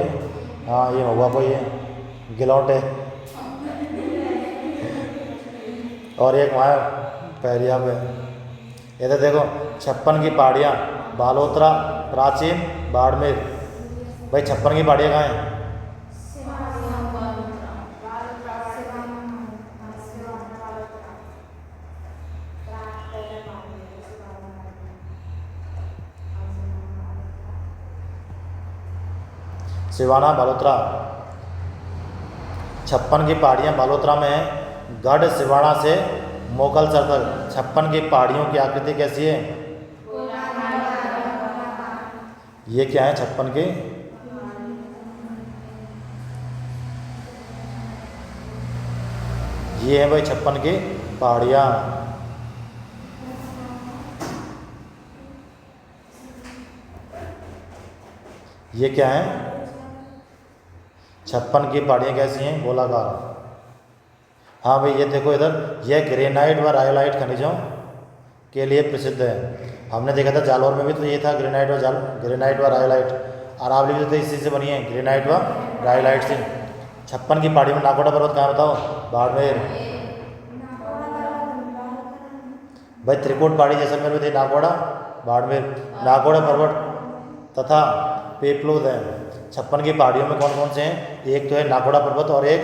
हाँ ये महुआ को ही है, गिलौट है। और एक वहाँ पैरिया पे। इधर देखो 56 की पहाड़ियाँ, बालोतरा, प्राचीन, बाड़मेर। भाई 56 की पहाड़ियाँ कहाँ हैं? सिवाना, बालोतरा। 56 की पहाड़ियाँ बालोतरा में है। गढ़ सिवाना से मोकलसर तक 56 की पहाड़ियों की आकृति कैसी है? ये क्या है 56 की? ये है भाई 56 की पहाड़ियाँ। ये क्या है? 56 की पहाड़ियाँ कैसी हैं? गोलाकार। हाँ भाई ये देखो इधर, यह ग्रेनाइट व रायोलाइट खनिजों के लिए प्रसिद्ध है। हमने देखा था जालौर में भी तो ये था ग्रेनाइट व रायोलाइट। अरावली भी तो इसी से बनी है, ग्रेनाइट व रायोलाइट से। 56 की पहाड़ियों में नाकोड़ा पर्वत कहाँ बताओ? बाड़मेर। भाई त्रिकुट पहाड़ी जैसलमेर में थी, नाकोड़ा बाड़मेर। नाकोड़ा पर्वत तथा पेपलोद है। 56 की पहाड़ियों में कौन कौन से हैं? एक तो है नाकोड़ा पर्वत और एक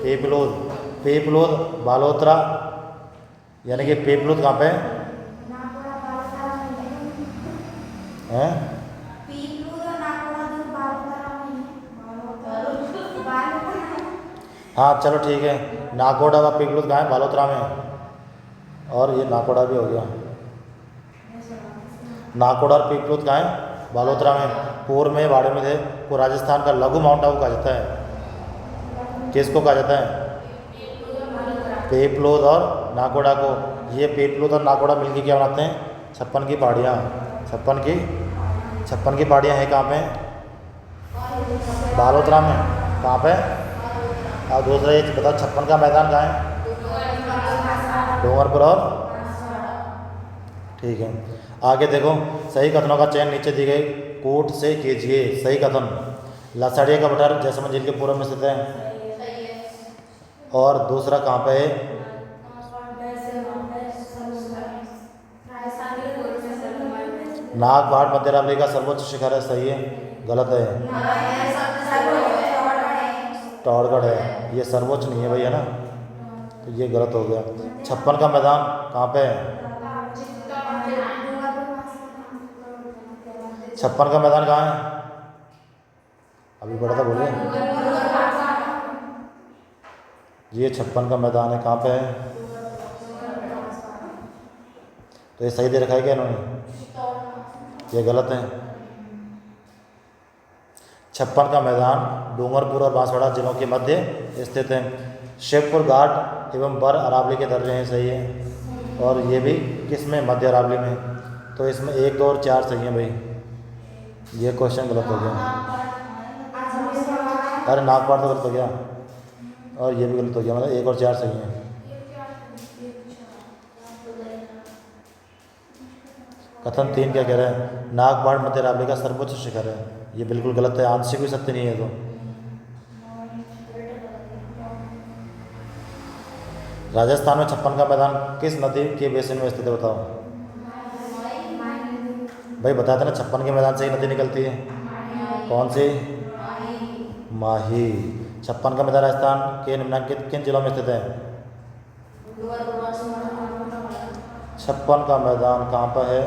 पेपलोद। पेपलोद बालोतरा, यानी कि पेपलोद कहाँ पे है? हाँ चलो ठीक है, नाकोड़ा व पेपलोद कहाँ है? बालोतरा में। और ये नाकोड़ा भी हो गया। नाकोड़ा और पेपलोद कहाँ है? बालोतरा में। पूर्व में बाड़े में थे। को राजस्थान का लघु माउंट आबू कहा जाता है। किसको कहा जाता है? पेपलोद और नाकोड़ा को। ये पेपलोद और नाकोड़ा मिलकर क्या बनाते हैं? 56 की पहाड़ियाँ। 56 की पहाड़ियाँ हैं कहाँ पे? बालोतरा में। कहाँ पे? और दूसरा ये बताओ 56 का मैदान कहाँ है? डूंगरपुर और ठीक है। आगे देखो, सही कथनों का चयन नीचे दी गई कोट से कीजिए। सही कथन, लसाड़िया का बटर जैसलमेर झील के पूर्व में स्थित है। और दूसरा कहाँ पे है? नाग पहाड़ मध्य अरावली का सर्वोच्च शिखर है। सही है? गलत है, टॉरगढ़ है। ये सर्वोच्च नहीं है भाई, है ना, तो ये गलत हो गया। 56 का मैदान कहाँ पे है? 56 का मैदान कहाँ है? अभी पढ़ा था, बोलिए। ये 56 का मैदान है, कहाँ पे है? तो ये सही दे रखा है क्या इन्होंने? ये गलत है। 56 का मैदान डूंगरपुर और बांसवाड़ा जिलों के मध्य स्थित है। शिवपुर घाट एवं बर अरावली के दर्जे हैं। सही है। और ये भी किस में? मध्य अरावली में। तो इसमें 1, 2 और 4 सही है भाई। ये क्वेश्चन गलत हो गया। अरे नागपाड़ तो गलत हो गया, और ये भी गलत हो गया, मतलब 1 और 4 सही है। कथन 3 क्या कह रहा है? नागपाड़ मध्य अरावली का सर्वोच्च शिखर है। ये बिल्कुल गलत है, आंशिक भी सत्य नहीं है। तो राजस्थान में 56 का मैदान किस नदी के बेसिन में स्थित है? बताओ भाई, बताते ना 56 के मैदान से ही नदी निकलती है। कौन सी? माही। 56 का मैदान राजस्थान के निम्नलिखित किन जिलों में स्थित है? 56 का मैदान कहाँ पर है?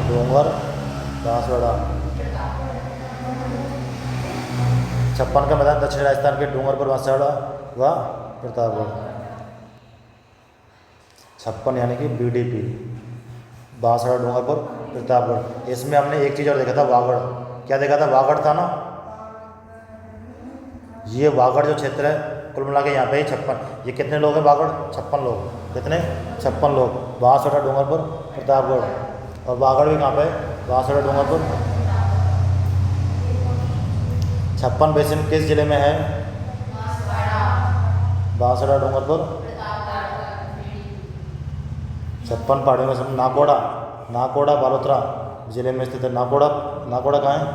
डूंगर बांसवाड़ा। 56 का मैदान दक्षिण राजस्थान के डूंगरपुर बांसवाड़ा व प्रतापगढ़। 56 यानी कि BDP, बांसवाड़ा डूंगरपुर प्रतापगढ़। इसमें हमने एक चीज़ और देखा था, वागड़। क्या देखा था? वागड़ था ना। ये वागड़ जो क्षेत्र है, कुल मिला के यहाँ पे ही 56। ये कितने लोग हैं? वागड़ 56 लोग। कितने? 56 लोग। बांसवाड़ा डूंगरपुर प्रतापगढ़। और वागड़ भी कहाँ पे है? बांसवाड़ा डूंगरपुर। 56 बेसिन किस जिले में है? बांसवाड़ा डूंगरपुर 56 पहाड़ियों में सब। नाकोड़ा बालोतरा जिले में स्थित है। नाकोड़ा कहाँ है?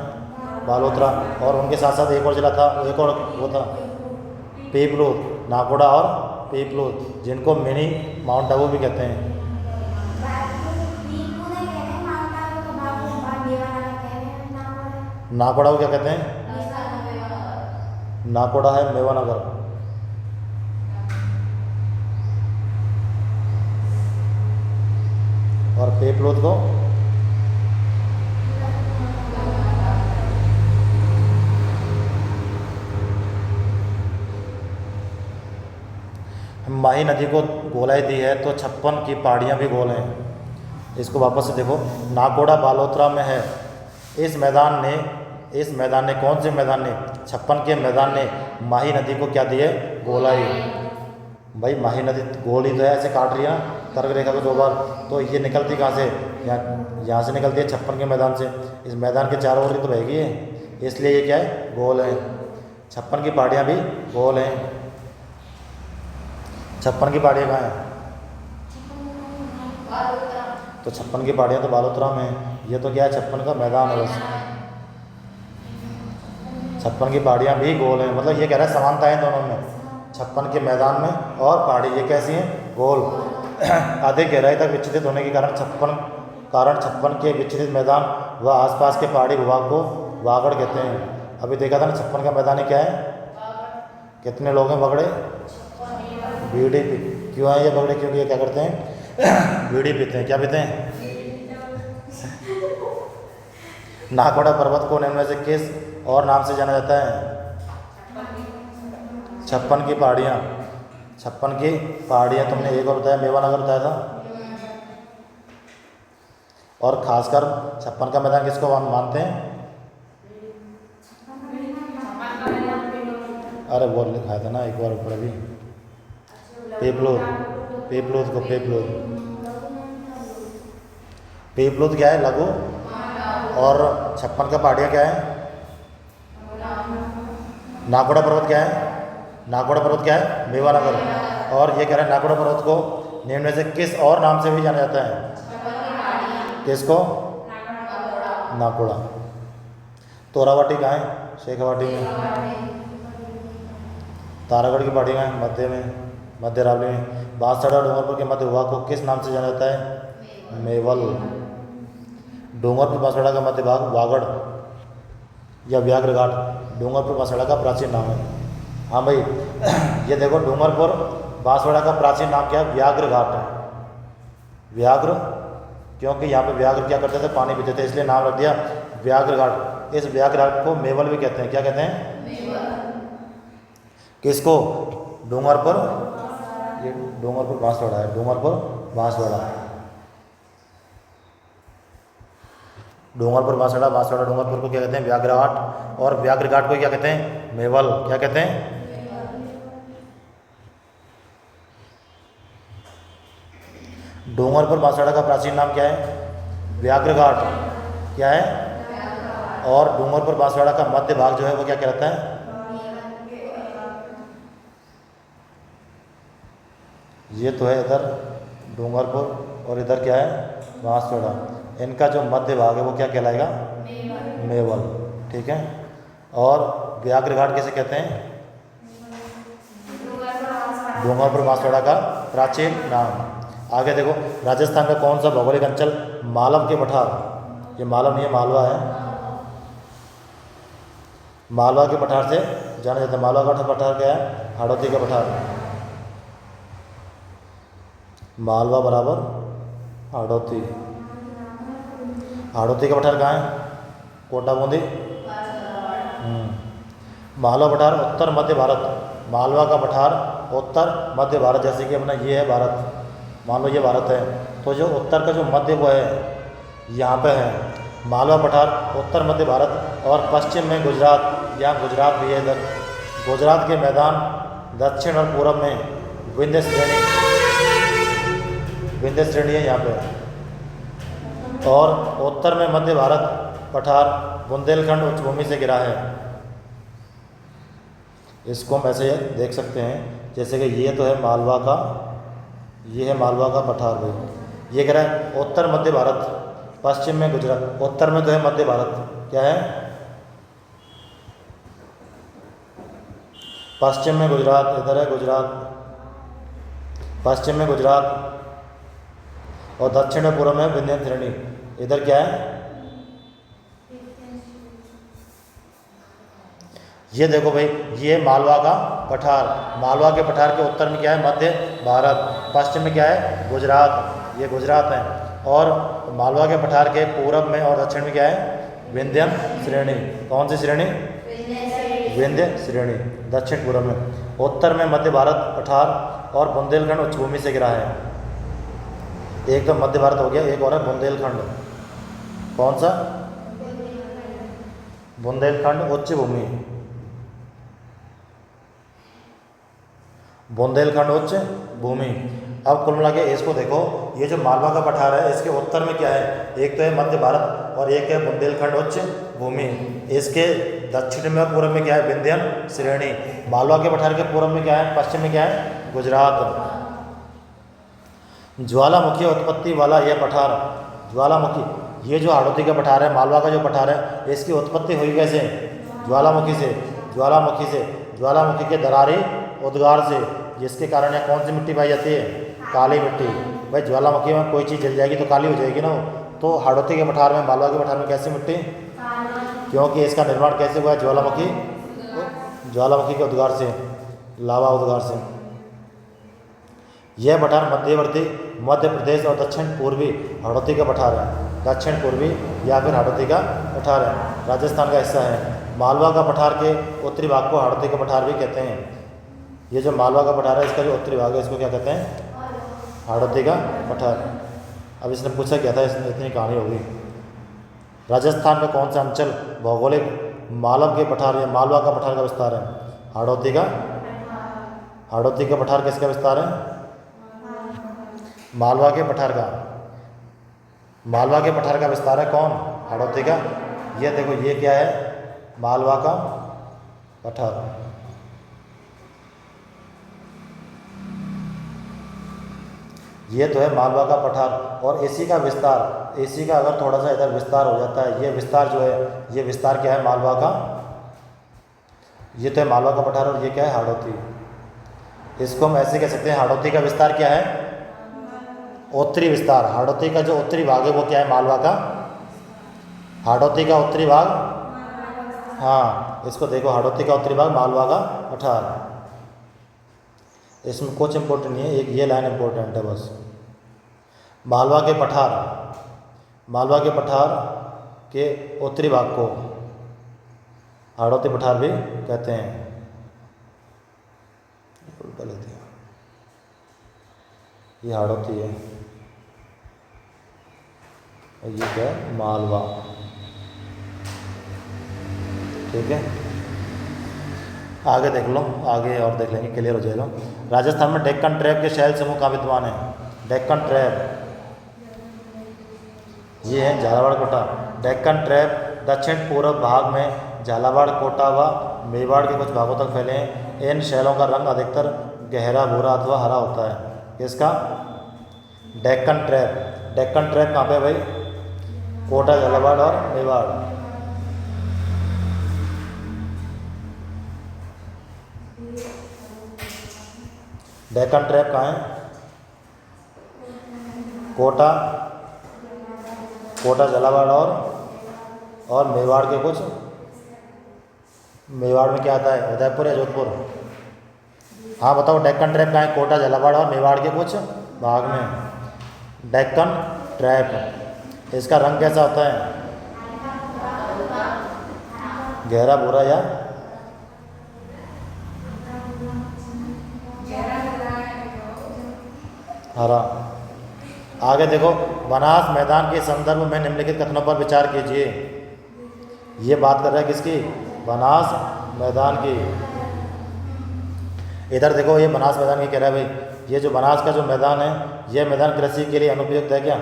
बालोतरा। और उनके साथ साथ एक और जिला था, एक और वो था पेपलोद। नाकोड़ा और पेपलोद, जिनको मिनी माउंट आबू भी कहते हैं। नाकोड़ा को क्या कहते हैं? नाकोड़ा है मेवानगर। और पेपलोद को माही नदी को गोलाई दी है, तो 56 की पहाड़ियाँ भी गोल हैं। इसको वापस से देखो, नाकोड़ा बालोतरा में है। इस मैदान ने कौन से मैदान ने? 56 के मैदान ने माही नदी को क्या दी है? गोलाई। भाई माही नदी गोल ही तो है, ऐसे काट रही है ना कर्क रेखा को 2 बार, तो ये निकलती कहाँ से? यहाँ से निकलती है 56 के मैदान से। इस मैदान के चारों ओर ही तो बहेगी है, इसलिए ये क्या है, गोल है। 56 की पहाड़ियाँ भी गोल हैं। 56 की पहाड़ियाँ कहाँ हैं? तो 56 की पहाड़ियाँ तो बालोतरा में है। ये तो क्या है, 56 का मैदान है बस। 56 की पहाड़ियाँ भी गोल हैं, मतलब ये कह रहा है समानता है दोनों में, 56 के मैदान में और पहाड़ी ये कैसी हैं, गोल। अधिक गहराई तक विच्छेदित होने के कारण 56 के विच्छेदित मैदान व आसपास के पहाड़ी भूभाग को वागड़ कहते हैं। अभी देखा था ना, 56 का मैदान ही क्या है, कितने लोग हैं बगड़े, बीड़ी पी। क्यों है ये बगड़े, क्योंकि ये क्या करते हैं, बीड़ी पीते हैं। क्या पीते हैं? नाकोड़ा पर्वत को निम्न में से किस और नाम से जाना जाता है? 56 की पहाड़ियाँ। 56 की पहाड़ियाँ तुमने एक और बताया, मेवानगर बताया था। और खासकर 56 का मैदान किसको मानते हैं? अरे वो लिखा था ना एक बार ऊपर अभी, पेपलोद। पेपलोद को पेपलोद क्या है, लघु। और 56 का पहाड़ियाँ क्या है? नाकोड़ा पर्वत क्या है? नाकोड़ा पर्वत क्या है? मेवानगर। और ये कह रहे हैं नाकोड़ा पर्वत को निम्न में से किस और नाम से भी जाना जाता है? किसको? नाकोड़ा। तोरावाटी कहाँ है? शेखावाटी में। तारागढ़ की पहाड़ियाँ हैं मध्य में, मध्य रावली में। बांसवाड़ा डूंगरपुर के मध्य भूभाग को किस नाम से जाना जाता है? मेवल। डूंगरपुर बांसवाड़ा का मध्य भाग वागड़ या व्याघ्र घाट डूंगरपुर बांसवाड़ा का प्राचीन नाम है। हाँ भाई, ये देखो डूंगरपुर बांसवाड़ा का प्राचीन नाम क्या है? व्याघ्र घाट है। व्याघ्र, क्योंकि यहाँ पे व्याघ्र क्या करते थे, पानी पीते थे, इसलिए नाम रख दिया व्याघ्र घाट। इस व्याघ्र घाट को मेवल भी कहते हैं। क्या कहते हैं? किसको? डूंगरपुर, ये डूंगरपुर बांसवाड़ा है, डूंगरपुर बांसवाड़ा। डूंगरपुर बांसवाड़ा, बांसवाड़ा डूंगरपुर को क्या कहते हैं? व्याघ्र घाट। और व्याघ्र घाट को क्या कहते हैं? मेवल। क्या कहते हैं? डूंगरपुर बांसवाड़ा का प्राचीन नाम क्या है? व्याघ्र घाट। क्या है? और डूंगरपुर बांसवाड़ा का मध्य भाग जो है वो क्या कहलाता है? ये तो है इधर डूंगरपुर और इधर क्या है? बांसवाड़ा। इनका जो मध्य भाग है वो क्या कहलाएगा? मेवल। ठीक है। और व्याघ्र घाट किसे कहते हैं? डूंगरपुर बांसवाड़ा का प्राचीन नाम। आगे देखो, राजस्थान का कौन सा भौगोलिक अंचल मालव के पठार, ये मालव नहीं है, मालवा है, मालवा के पठार से जाना जाता है? मालवा का पठार क्या है? हाड़ौती का पठार। मालवा बराबर हाड़ौती। हाड़ौती का पठार कहाँ है? कोटा बूंदी। मालवा पठार उत्तर मध्य भारत। मालवा का पठार उत्तर मध्य भारत, जैसे कि अपना ये है भारत, मान लो ये भारत है, तो जो उत्तर का जो मध्य वो है यहाँ पे है मालवा पठार, उत्तर मध्य भारत। और पश्चिम में गुजरात, यहाँ गुजरात भी है इधर। गुजरात के मैदान दक्षिण और पूर्व में विंध्य श्रेणी है यहाँ पे। और उत्तर में मध्य भारत पठार बुंदेलखंड उच्च भूमि से घिरा है। इसको हम ऐसे देख सकते हैं, जैसे कि ये तो है मालवा का, ये है मालवा का पठार भाई। ये कह रहा है उत्तर मध्य भारत, पश्चिम में गुजरात। उत्तर में तो है मध्य भारत, क्या है? पश्चिम में गुजरात, इधर है गुजरात, पश्चिम में गुजरात। और दक्षिण में पूर्व में विंध्य श्रेणी, इधर क्या है? ये देखो भाई, ये मालवा का पठार। मालवा के पठार के उत्तर में क्या है? मध्य भारत। पश्चिम में क्या है? गुजरात, ये गुजरात है। और मालवा के पठार के पूर्व में और दक्षिण में क्या है? विंध्य श्रेणी। कौन सी श्रेणी? विंध्य श्रेणी। दक्षिण पूर्व में। उत्तर में मध्य भारत पठार और बुंदेलखंड उच्च भूमि से घिरा है। एक तो मध्य भारत हो गया, एक और है बुंदेलखंड। कौन सा? बुंदेलखंड उच्च भूमि। बुंदेलखंड उच्च भूमि। अब कुल मिला के इसको देखो, ये जो मालवा का पठार है इसके उत्तर में क्या है, एक तो है मध्य भारत और एक है बुंदेलखंड उच्च भूमि। इसके दक्षिण में और पूर्व में क्या है, विंध्यन श्रेणी। मालवा के पठार के पूर्व में क्या है, पश्चिम में क्या है, गुजरात। ज्वालामुखी उत्पत्ति वाला यह पठार, ज्वालामुखी, ये जो हाड़ौती का पठार है, मालवा का जो पठार है, इसकी उत्पत्ति हुई कैसे, ज्वालामुखी से। ज्वालामुखी से, ज्वालामुखी के दरारे उद्गार से, जिसके कारण यहाँ कौन सी मिट्टी पाई जाती है, काली मिट्टी। भाई ज्वालामुखी में कोई चीज़ जल जाएगी तो काली हो जाएगी ना, तो हाड़ौती के पठार में, मालवा के पठार में कैसी मिट्टी, क्योंकि इसका निर्माण कैसे हुआ है, ज्वालामुखी, ज्वालामुखी के उद्गार से, लावा उद्गार से। यह पठार मध्यवर्ती मध्य प्रदेश और दक्षिण पूर्वी हाड़ौती का पठार है, दक्षिण पूर्वी या फिर हाड़ौती का पठार है, राजस्थान का हिस्सा है। मालवा का पठार के उत्तरी भाग को हाड़ौती का पठार भी कहते हैं। ये जो मालवा का पठार है इसका जो उत्तरी भाग है इसको क्या कहते हैं, हाड़ौती का पठार। अब इसने पूछा क्या था, इसमें इतनी कहानी होगी। राजस्थान में कौन सा अंचल भौगोलिक मालव के पठार या मालवा का पठार का विस्तार है, हाड़ौती का, हाड़ौती का पठार किसका विस्तार है, मालवा के पठार का। मालवा के पठार का विस्तार है कौन, हाड़ौती का। ये देखो ये क्या है, मालवा का पठार। ये तो है मालवा का पठार, और इसी का विस्तार, इसी का अगर थोड़ा सा इधर विस्तार हो जाता है, ये विस्तार जो है, ये विस्तार क्या है, मालवा का। ये तो है मालवा का पठार और ये क्या है, हाड़ौती। इसको हम ऐसे कह सकते हैं, हाड़ौती का विस्तार क्या है, उत्तरी विस्तार। हाड़ौती का जो उत्तरी भाग है वो क्या है, मालवा का। हाड़ौती का उत्तरी भाग, हाँ इसको देखो, हाड़ौती का उत्तरी भाग मालवा का पठार। इसमें कुछ इंपॉर्टेंट नहीं है, एक ये लाइन इंपॉर्टेंट है बस। मालवा के पठार, मालवा के पठार के उत्तरी भाग को हाड़ौती पठार भी कहते हैं। ये हाड़ौती है और ये क्या है, मालवा। ठीक है, आगे देख लो, आगे और देख लेंगे, क्लियर हो जाएगा। राजस्थान में डेक्कन ट्रैप के शैल समूह कहाँ विद्यमान है, डेक्कन ट्रैप, ये है झालावाड़ कोटा। डेक्कन ट्रैप दक्षिण पूर्व भाग में झालावाड़, कोटा व मेवाड़ के कुछ भागों तक फैले हैं। इन शैलों का रंग अधिकतर गहरा भूरा अथवा हरा होता है। किसका, डेक्कन ट्रैप। डेक्कन ट्रैप कहाँ पे भाई, कोटा, झालावाड़ और मेवाड़। डेक्कन ट्रैप कहाँ है, कोटा, कोटा, झालावाड़ और मेवाड़ के कुछ, मेवाड़ में क्या आता है, उदयपुर या जोधपुर। हाँ बताओ, डेक्कन ट्रैप कहाँ है, कोटा, झालावाड़ और मेवाड़ के कुछ भाग में। डेक्कन ट्रैप, इसका रंग कैसा होता है, गहरा भूरा या हरा। आगे देखो, बनास मैदान के संदर्भ में निम्नलिखित कथनों पर विचार कीजिए। ये बात कर रहा है किसकी, बनास मैदान की। इधर देखो, ये बनास मैदान की कह रहा है भाई, ये जो बनास का जो मैदान है, ये मैदान कृषि के लिए अनुपयुक्त है क्या,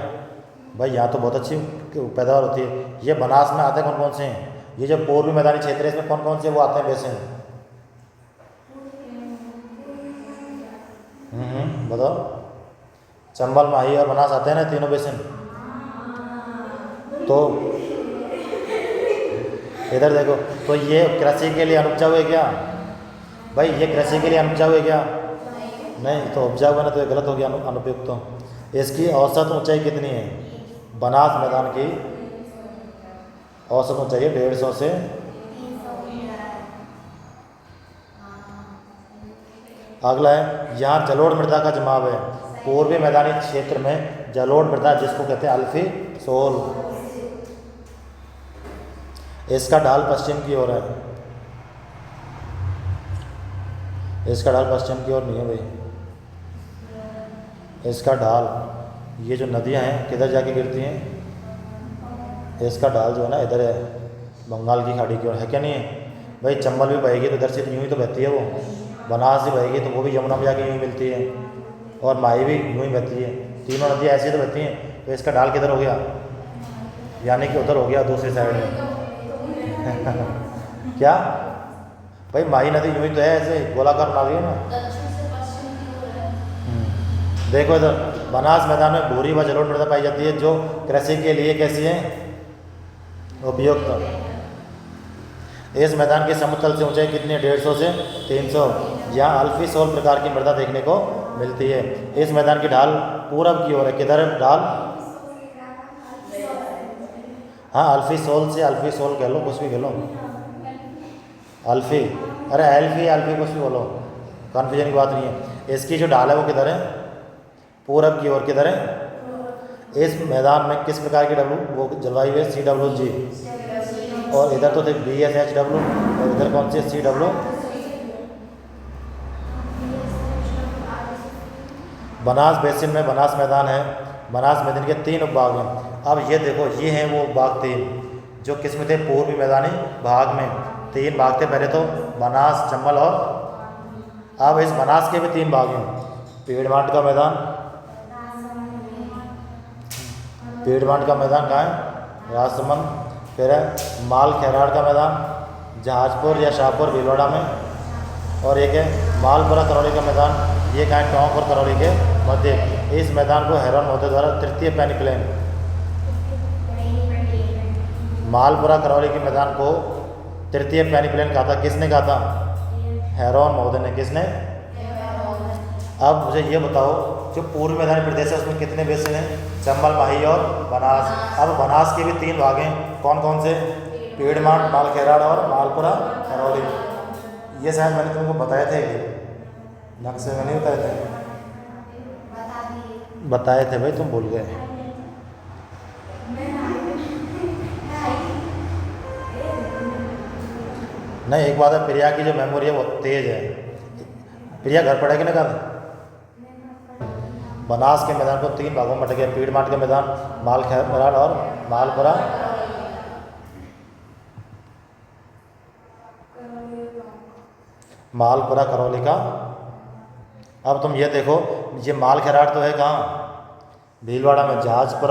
भाई यहाँ तो बहुत अच्छी पैदावार होती है। ये बनास में आते हैं कौन कौन से हैं, ये जो पूर्वी मैदानी क्षेत्र है इसमें कौन कौन से वो आते हैं बेसिन, बताओ। चंबल, माही और बनास आते हैं ना तीनों बेसिन। तो इधर देखो, तो ये कृषि के लिए अनुपजाऊ है क्या, भाई ये कृषि के लिए अनुपजाऊ है क्या, नहीं, तो उपजाऊ है ना, तो ये गलत हो गया, अनुपयुक्त। तो इसकी औसत ऊंचाई कितनी है, बनास मैदान की औसत ऊंचाई है 150 से, अगला है, यहाँ जलोढ़ मृदा का जमाव है। पूर्वी मैदानी क्षेत्र में जलोढ़ मृदा, जिसको कहते हैं अल्फी सोल, इसका ढाल पश्चिम की ओर है, इसका ढाल पश्चिम की ओर नहीं है भाई, इसका ढाल, ये जो नदियां हैं किधर जाके गिरती हैं, इसका ढाल जो है ना इधर है, बंगाल की खाड़ी की ओर है, क्या नहीं है भाई। चंबल भी बहेगी तो इधर से यूँ ही तो बहती है वो, बनास से बहेगी तो वो भी यमुना में जाके यूँ ही मिलती है, और माही भी यूँ ही बहती है, तीनों नदियाँ ऐसी तो बहती हैं। तो इसका ढाल किधर हो गया, यानी कि उधर हो गया दूसरी साइड में। क्या भाई, माही नदी यूँ ही तो है, ऐसे गोलाकार बना रही है ना। देखो इधर बनास मैदान में भूरी व जलोढ़ मृदा पाई जाती है जो कृषि के लिए कैसी है, उपयुक्त। इस मैदान के समुद्र से ऊंचाई कितनी है, 150 से 300। यहाँ अल्फी सोल प्रकार की मृदा देखने को मिलती है। इस मैदान की ढाल पूरब की ओर है, किधर है ढाल, हाँ अल्फी सोल से, अल्फी सोल कह लो, कुछ भी कह लो, अल्फी, अरे एल्फी अल्फी कुछ भी बोलो, कन्फ्यूजन की बात नहीं है। इसकी जो ढाल है वो किधर है, पूरब की ओर, किधर है। इस मैदान में किस प्रकार की वो जलवायु है, CWG, और इधर तो थे BSHW, और इधर कौन सी CW। बनास बेसिन में बनास मैदान है। बनास मैदान के 3 उपभाग हैं। अब ये देखो, ये हैं वो उपभाग 3 जो किस में थे, पूर्वी मैदानी भाग में 3 भाग थे पहले तो, बनास, चंबल और, अब इस बनास के भी 3 भाग हैं। पीड़मांट का मैदान, पीड़मांट का मैदान कहाँ है, राजसमंद। फिर है माल खैराड़ का मैदान, जहाजपुर या शाहपुर भीलवाड़ा में। और एक है मालपुरा करौली का मैदान, ये कहाँ है, टोंक और करौली के मध्य। इस मैदान को हेरोन महोदय द्वारा तृतीय पेनिप्लेन, मालपुरा करौली के मैदान को तृतीय पेनिप्लेन कहा था, किसने कहा था, हेरोन महोदय ने। किसने। अब मुझे ये बताओ, जो पूर्वी मैदानी प्रदेश है उसमें कितने बेसिन हैं, चंबल, माही और बनास। अब बनास के भी 3 भाग हैं, कौन कौन से, पीड़मांट, माल खैराड़ और मालपुरा करौली। ये शायद मैंने तुमको बताए थे कि नक्शे में नहीं बताए थे, बताए थे भाई, तुम भूल गए। नहीं, एक बात है, प्रिया की जो मेमोरी है वो तेज है। प्रिया घर पढ़ेगी ना कब। बनास के मैदान को 3 भागों में बट गया, पीड़मांट के मैदान, माल खैराड़ और मालपुरा, मालपुरा करौली का। अब तुम ये देखो, ये माल खैराड़ तो है कहाँ, भीलवाड़ा में, जहाजपुर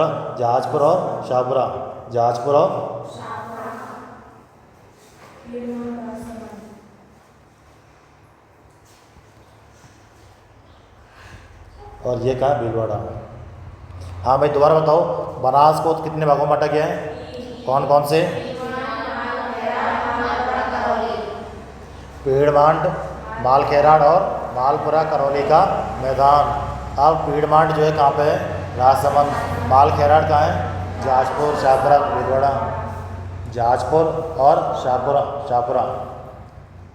और शाहपुरा, जहाजपुर और ये कहाँ है, भीलवाड़ा। हाँ भाई दोबारा बताओ, बनास को कितने भागों में बांटा गया है, कौन कौन से, पीड़मांट, माल खैराड़ और मालपुरा करौली का मैदान। अब पीड़मांट जो है कहाँ पे है, राजसमंद। माल खैराड़ कहाँ है, जहाजपुर, शाहपुरा, भीलवाड़ा, जहाजपुर और शाहपुरा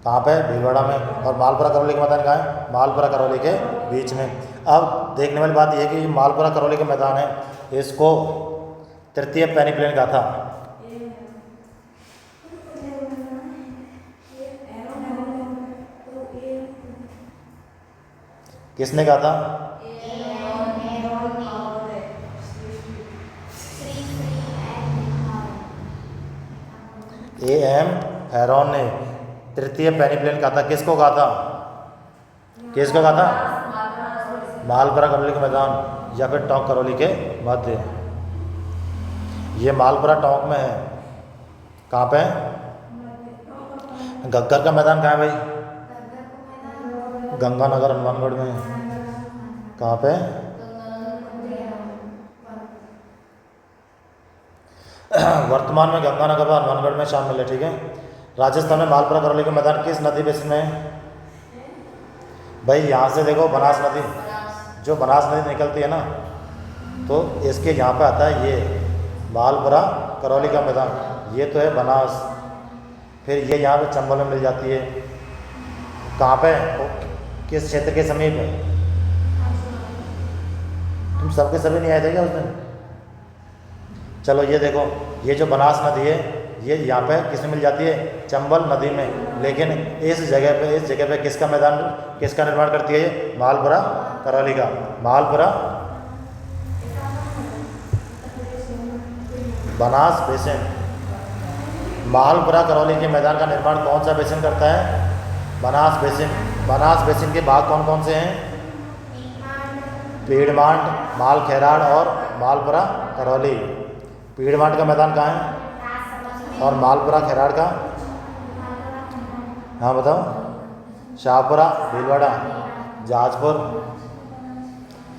कहाँ पे, भीलवाड़ा में। और मालपुरा करौली का मैदान कहाँ है, मालपुरा करौली के बीच में। अब देखने वाली बात यह है कि मालपुरा करौली का मैदान है, इसको तृतीय पेनिप्लेन कहा था। किसने कहा था, AM हेरोन ने तृतीय पेनिप्लेन कहा था। किसको कहा था, किसको कहा था, मालपुरा करौली के मैदान या फिर टोंक करौली के मध्य। ये मालपुरा टोंक में है, कहाँ पे, घग्गर का मैदान कहाँ है भाई, गंगानगर हनुमानगढ़ में। कहाँ पे, वर्तमान में गंगानगर और हनुमानगढ़ में शामिल है, ठीक है। राजस्थान में मालपुरा करौली का मैदान किस नदी बेसिन में है भाई, यहाँ से देखो बनास नदी, जो बनास नदी निकलती है ना, तो इसके यहाँ पे आता है ये मालपुरा करौली का मैदान, ये तो है बनास। फिर ये यहाँ पे चंबल में मिल जाती है, कहाँ पे, किस क्षेत्र के समीप है, तुम सबके सभी नहीं आए थे क्या उस दिन। चलो ये देखो, ये जो बनास नदी है ये यहाँ पे किसमें मिल जाती है, चंबल नदी में। लेकिन इस जगह पे किसका मैदान, किसका निर्माण करती है ये, मालपुरा करौली का। मालपुरा बनास बेसिन, मालपुरा करौली के मैदान का निर्माण कौन सा बेसिन करता है, बनास बेसिन। बनास बेसिन के भाग कौन कौन से हैं, पीडमांट, माल खैराड़ और मालपुरा करौली। पीडमांट का मैदान कहाँ है और मालपुरा खैराड़ का? हाँ बताओ। शाहपुरा, भीलवाड़ा, जहाजपुर।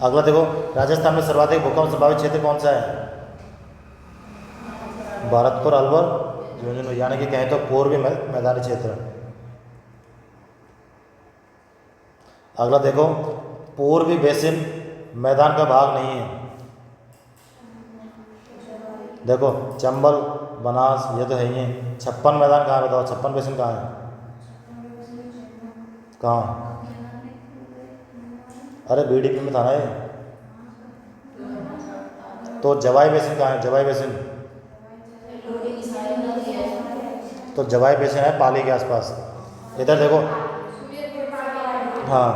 अगला देखो, राजस्थान में सर्वाधिक भूकंप संभावित क्षेत्र कौन सा है? भरतपुर, अलवर, झुंझुनू, यानी कि कहें तो पूर्वी मैदानी क्षेत्र। अगला देखो, पूर्वी बेसिन मैदान का भाग नहीं है। देखो चंबल, बनास, ये तो है ही है। 56 मैदान कहाँ है बताओ? 56 बेसिन कहाँ है? कहाँ? अरे बीडीपी में था ना ये। तो जवाई बेसिन कहाँ है? जवाई बेसिन, तो जवाई बेसिन है पाली के आसपास। इधर देखो, हाँ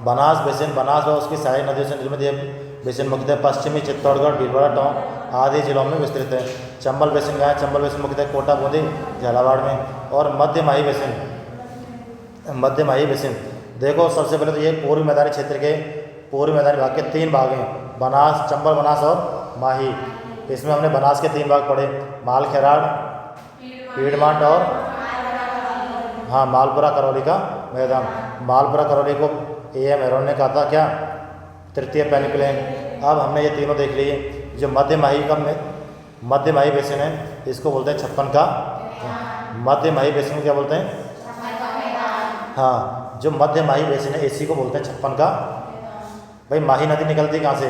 बनास बेसिन, बनास व उसकी सहायक नदियों से निर्मित यह बेसिन मुख्यतः पश्चिमी चित्तौड़गढ़, भीलवाड़ा, टोंक आदि जिलों में विस्तृत है। चंबल बेसिन कहाँ है? चंबल बेसिन मुख्यतः कोटा, बूंदी, झालावाड़ में। और मध्य माही बेसिन, मध्य माही बेसिन देखो, सबसे पहले तो ये पूर्वी मैदानी क्षेत्र के पूर्वी मैदानी भाग के 3 भाग हैं, बनास, चंबल, बनास और माही। इसमें हमने बनास के 3 भाग पढ़े, माल खैराड़, पीडमांट और हाँ मालपुरा करौली का मैदान। मालपुरा करौली को A.M. हेरोन ने कहा था क्या? तृतीय पेनिप्लेन। अब हमने ये तीनों देख लिए। जो मध्य माही बेसिन है इसको बोलते हैं 56 का। मध्य माही बेसिन को क्या बोलते हैं? हाँ, जो मध्य माही बेसिन है इसी को बोलते हैं 56 का। भाई माही नदी निकलती है कहाँ से?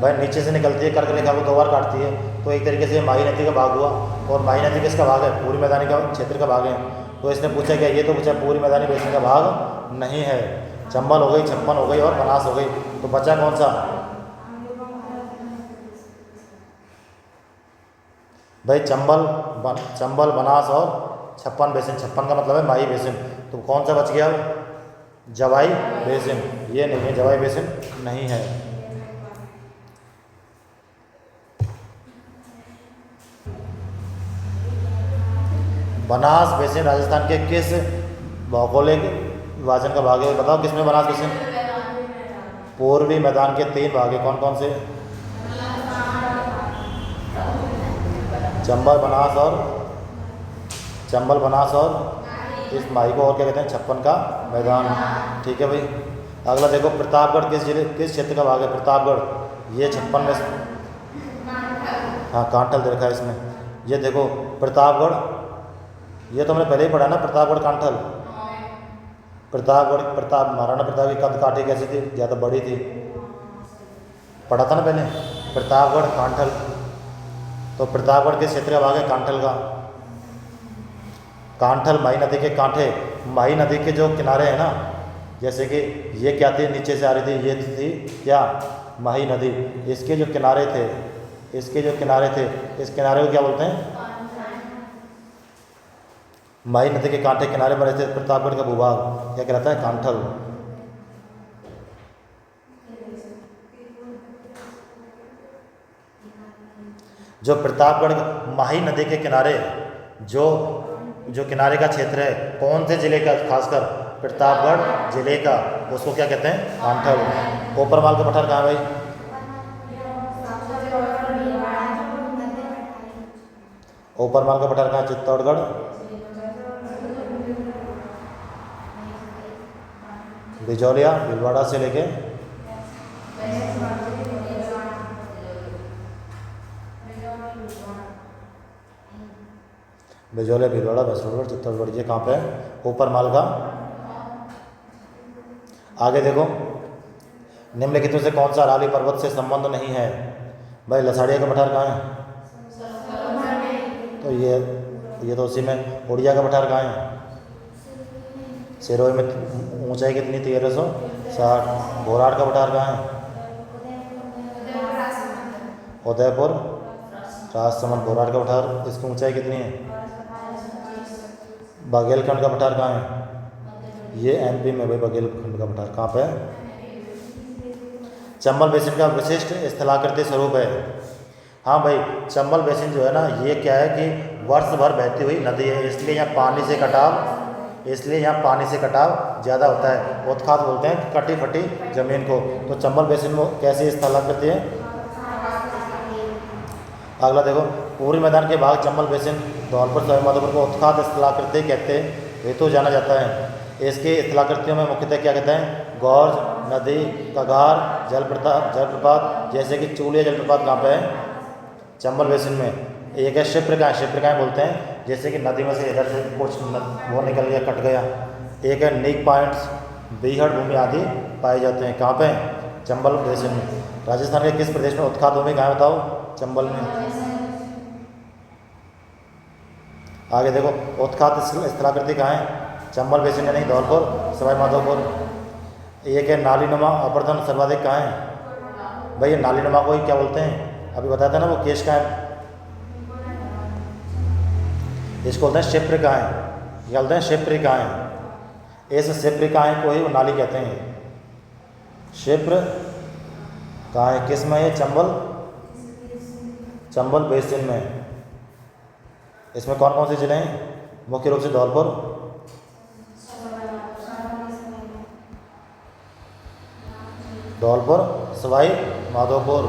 भाई नीचे से निकलती है, कर्क रेखा को 2 बार काटती है, तो एक तरीके से माही नदी का भाग हुआ। और माही नदी किसका भाग है? पूर्वी मैदानी का क्षेत्र का भाग है। तो इसने पूछा क्या? ये तो पूछा पूर्वी मैदानी बेसिन का भाग नहीं है। चंबल हो गई, 56 हो गई और बनास हो गई, तो बचा कौन सा? भाई चंबल, बनास और 56 बेसिन। 56 का मतलब है माही बेसिन। तो कौन सा बच गया? जवाई बेसिन। ये नहीं है, जवाई बेसिन नहीं है। बनास बेसिन राजस्थान के किस भौगोलिक विभाजन का भाग है? बताओ किसमें बनास बेसिन? पूर्वी मैदान के 3 भाग है। कौन कौन से? चंबल, बनास और इस माही को और क्या कहते हैं? 56 का मैदान। ठीक है भाई। अगला देखो, प्रतापगढ़ किस क्षेत्र का भाग है? प्रतापगढ़ ये 56 में, हाँ कांठल दे रखा है इसमें। ये देखो प्रतापगढ़, ये तो हमने पहले ही पढ़ा ना, प्रतापगढ़ कांठल। महाराणा प्रताप की कद काठी कैसी थी? ज़्यादा बड़ी थी, पढ़ा था ना पहले। प्रतापगढ़ कांठल, तो प्रतापगढ़ के क्षेत्र का भाग है कांठल का। कांठल माही नदी के कांठे, माही नदी के जो किनारे हैं ना, जैसे कि ये क्या थी? नीचे से आ रही थी, ये थी क्या? माही नदी। इसके जो किनारे थे, इस किनारे को क्या बोलते हैं? माही नदी के कांठे किनारे पर स्थित प्रतापगढ़ का भूभाग क्या कहलाता है? कांठल। जो प्रतापगढ़ माही नदी के किनारे जो किनारे का क्षेत्र है, कौन से जिले का? खासकर प्रतापगढ़ जिले का, उसको क्या कहते हैं? कांठल। ऊपरमाल का पठार कहाँ है भाई? ऊपरमाल का पठार कहाँ? चित्तौड़गढ़, बिजौलिया, भीलवाड़ा से लेके बिजौलिया, भीलवाड़ा, भैंसरोड, चित्तौड़गढ़, ये कहाँ पे है? ऊपरमाल का। आगे देखो, निम्नलिखित में से कौन सा अरावली पर्वत से संबंध नहीं है? भाई लसाड़िया का पठार कहाँ है? तो ये तो उसी में। उड़िया का पठार कहाँ है? सिरोही में। ऊंचाई कितनी? 1360। घोराट का पठार कहाँ है? उदयपुर, राजसमंद। घोराट का पठार, इसकी ऊंचाई कितनी है? बघेलखंड का पठार कहाँ है? ये MP में भाई, बघेलखंड का पठार कहाँ पे है? चंबल बेसिन का विशिष्ट स्थलाकृति स्वरूप है। हाँ भाई, चंबल बेसिन जो है ना, ये क्या है कि वर्ष भर बहती हुई नदी है, इसलिए यहाँ पानी से कटाव इसलिए यहाँ पानी से कटाव ज़्यादा होता है। उत्खात बोलते हैं कटी फटी ज़मीन को। तो चंबल बेसिन में कैसी स्थलाकृति है? अगला देखो, पूर्वी मैदान के भाग चंबल बेसिन धौलपुर सवाई माधोपुर को उत्खात स्थलाकृति कहते हेतु जाना जाता है। इसकी स्थलाकृतियों में मुख्यतः क्या कहते हैं? गौर, नदी, कगार, जलप्रपात, जैसे कि चूलिया जलप्रपात कहाँ पे है? चंबल बेसिन में। एक है शिप्रिकाएँ, शिप्रिकाएँ बोलते हैं जैसे कि नदी में से इधर से कुछ वो निकल गया, कट गया। एक है नीक पॉइंट्स, बीहड़ भूमि आदि पाए जाते हैं। कहाँ पे? चंबल बेसिन में। राजस्थान के किस प्रदेश में उत्खात भूमि कहाँ बताओ? चंबल में। आगे देखो, उत्खात स्थलाकृति कहाँ है? चंबल बेसिन यानी धौलपुर सवाई माधोपुर। एक है नालीनुमा अपर्दन सर्वाधिक कहाँ है? भाई ये नालीनुमा को ही क्या बोलते हैं? अभी बताया था ना, वो केश का है, इसको बोलते हैं शिप्रिकाएँ। क्या बोलते हैं? शिप्रिकाएँ। इस शिप्रिकाएँ को ही वो नाली कहते हैं। शिप्रिकाएँ किस में है? चंबल बेसिन में। इसमें कौन कौन से जिले हैं? मुख्य रूप से धौलपुर, सवाई माधोपुर।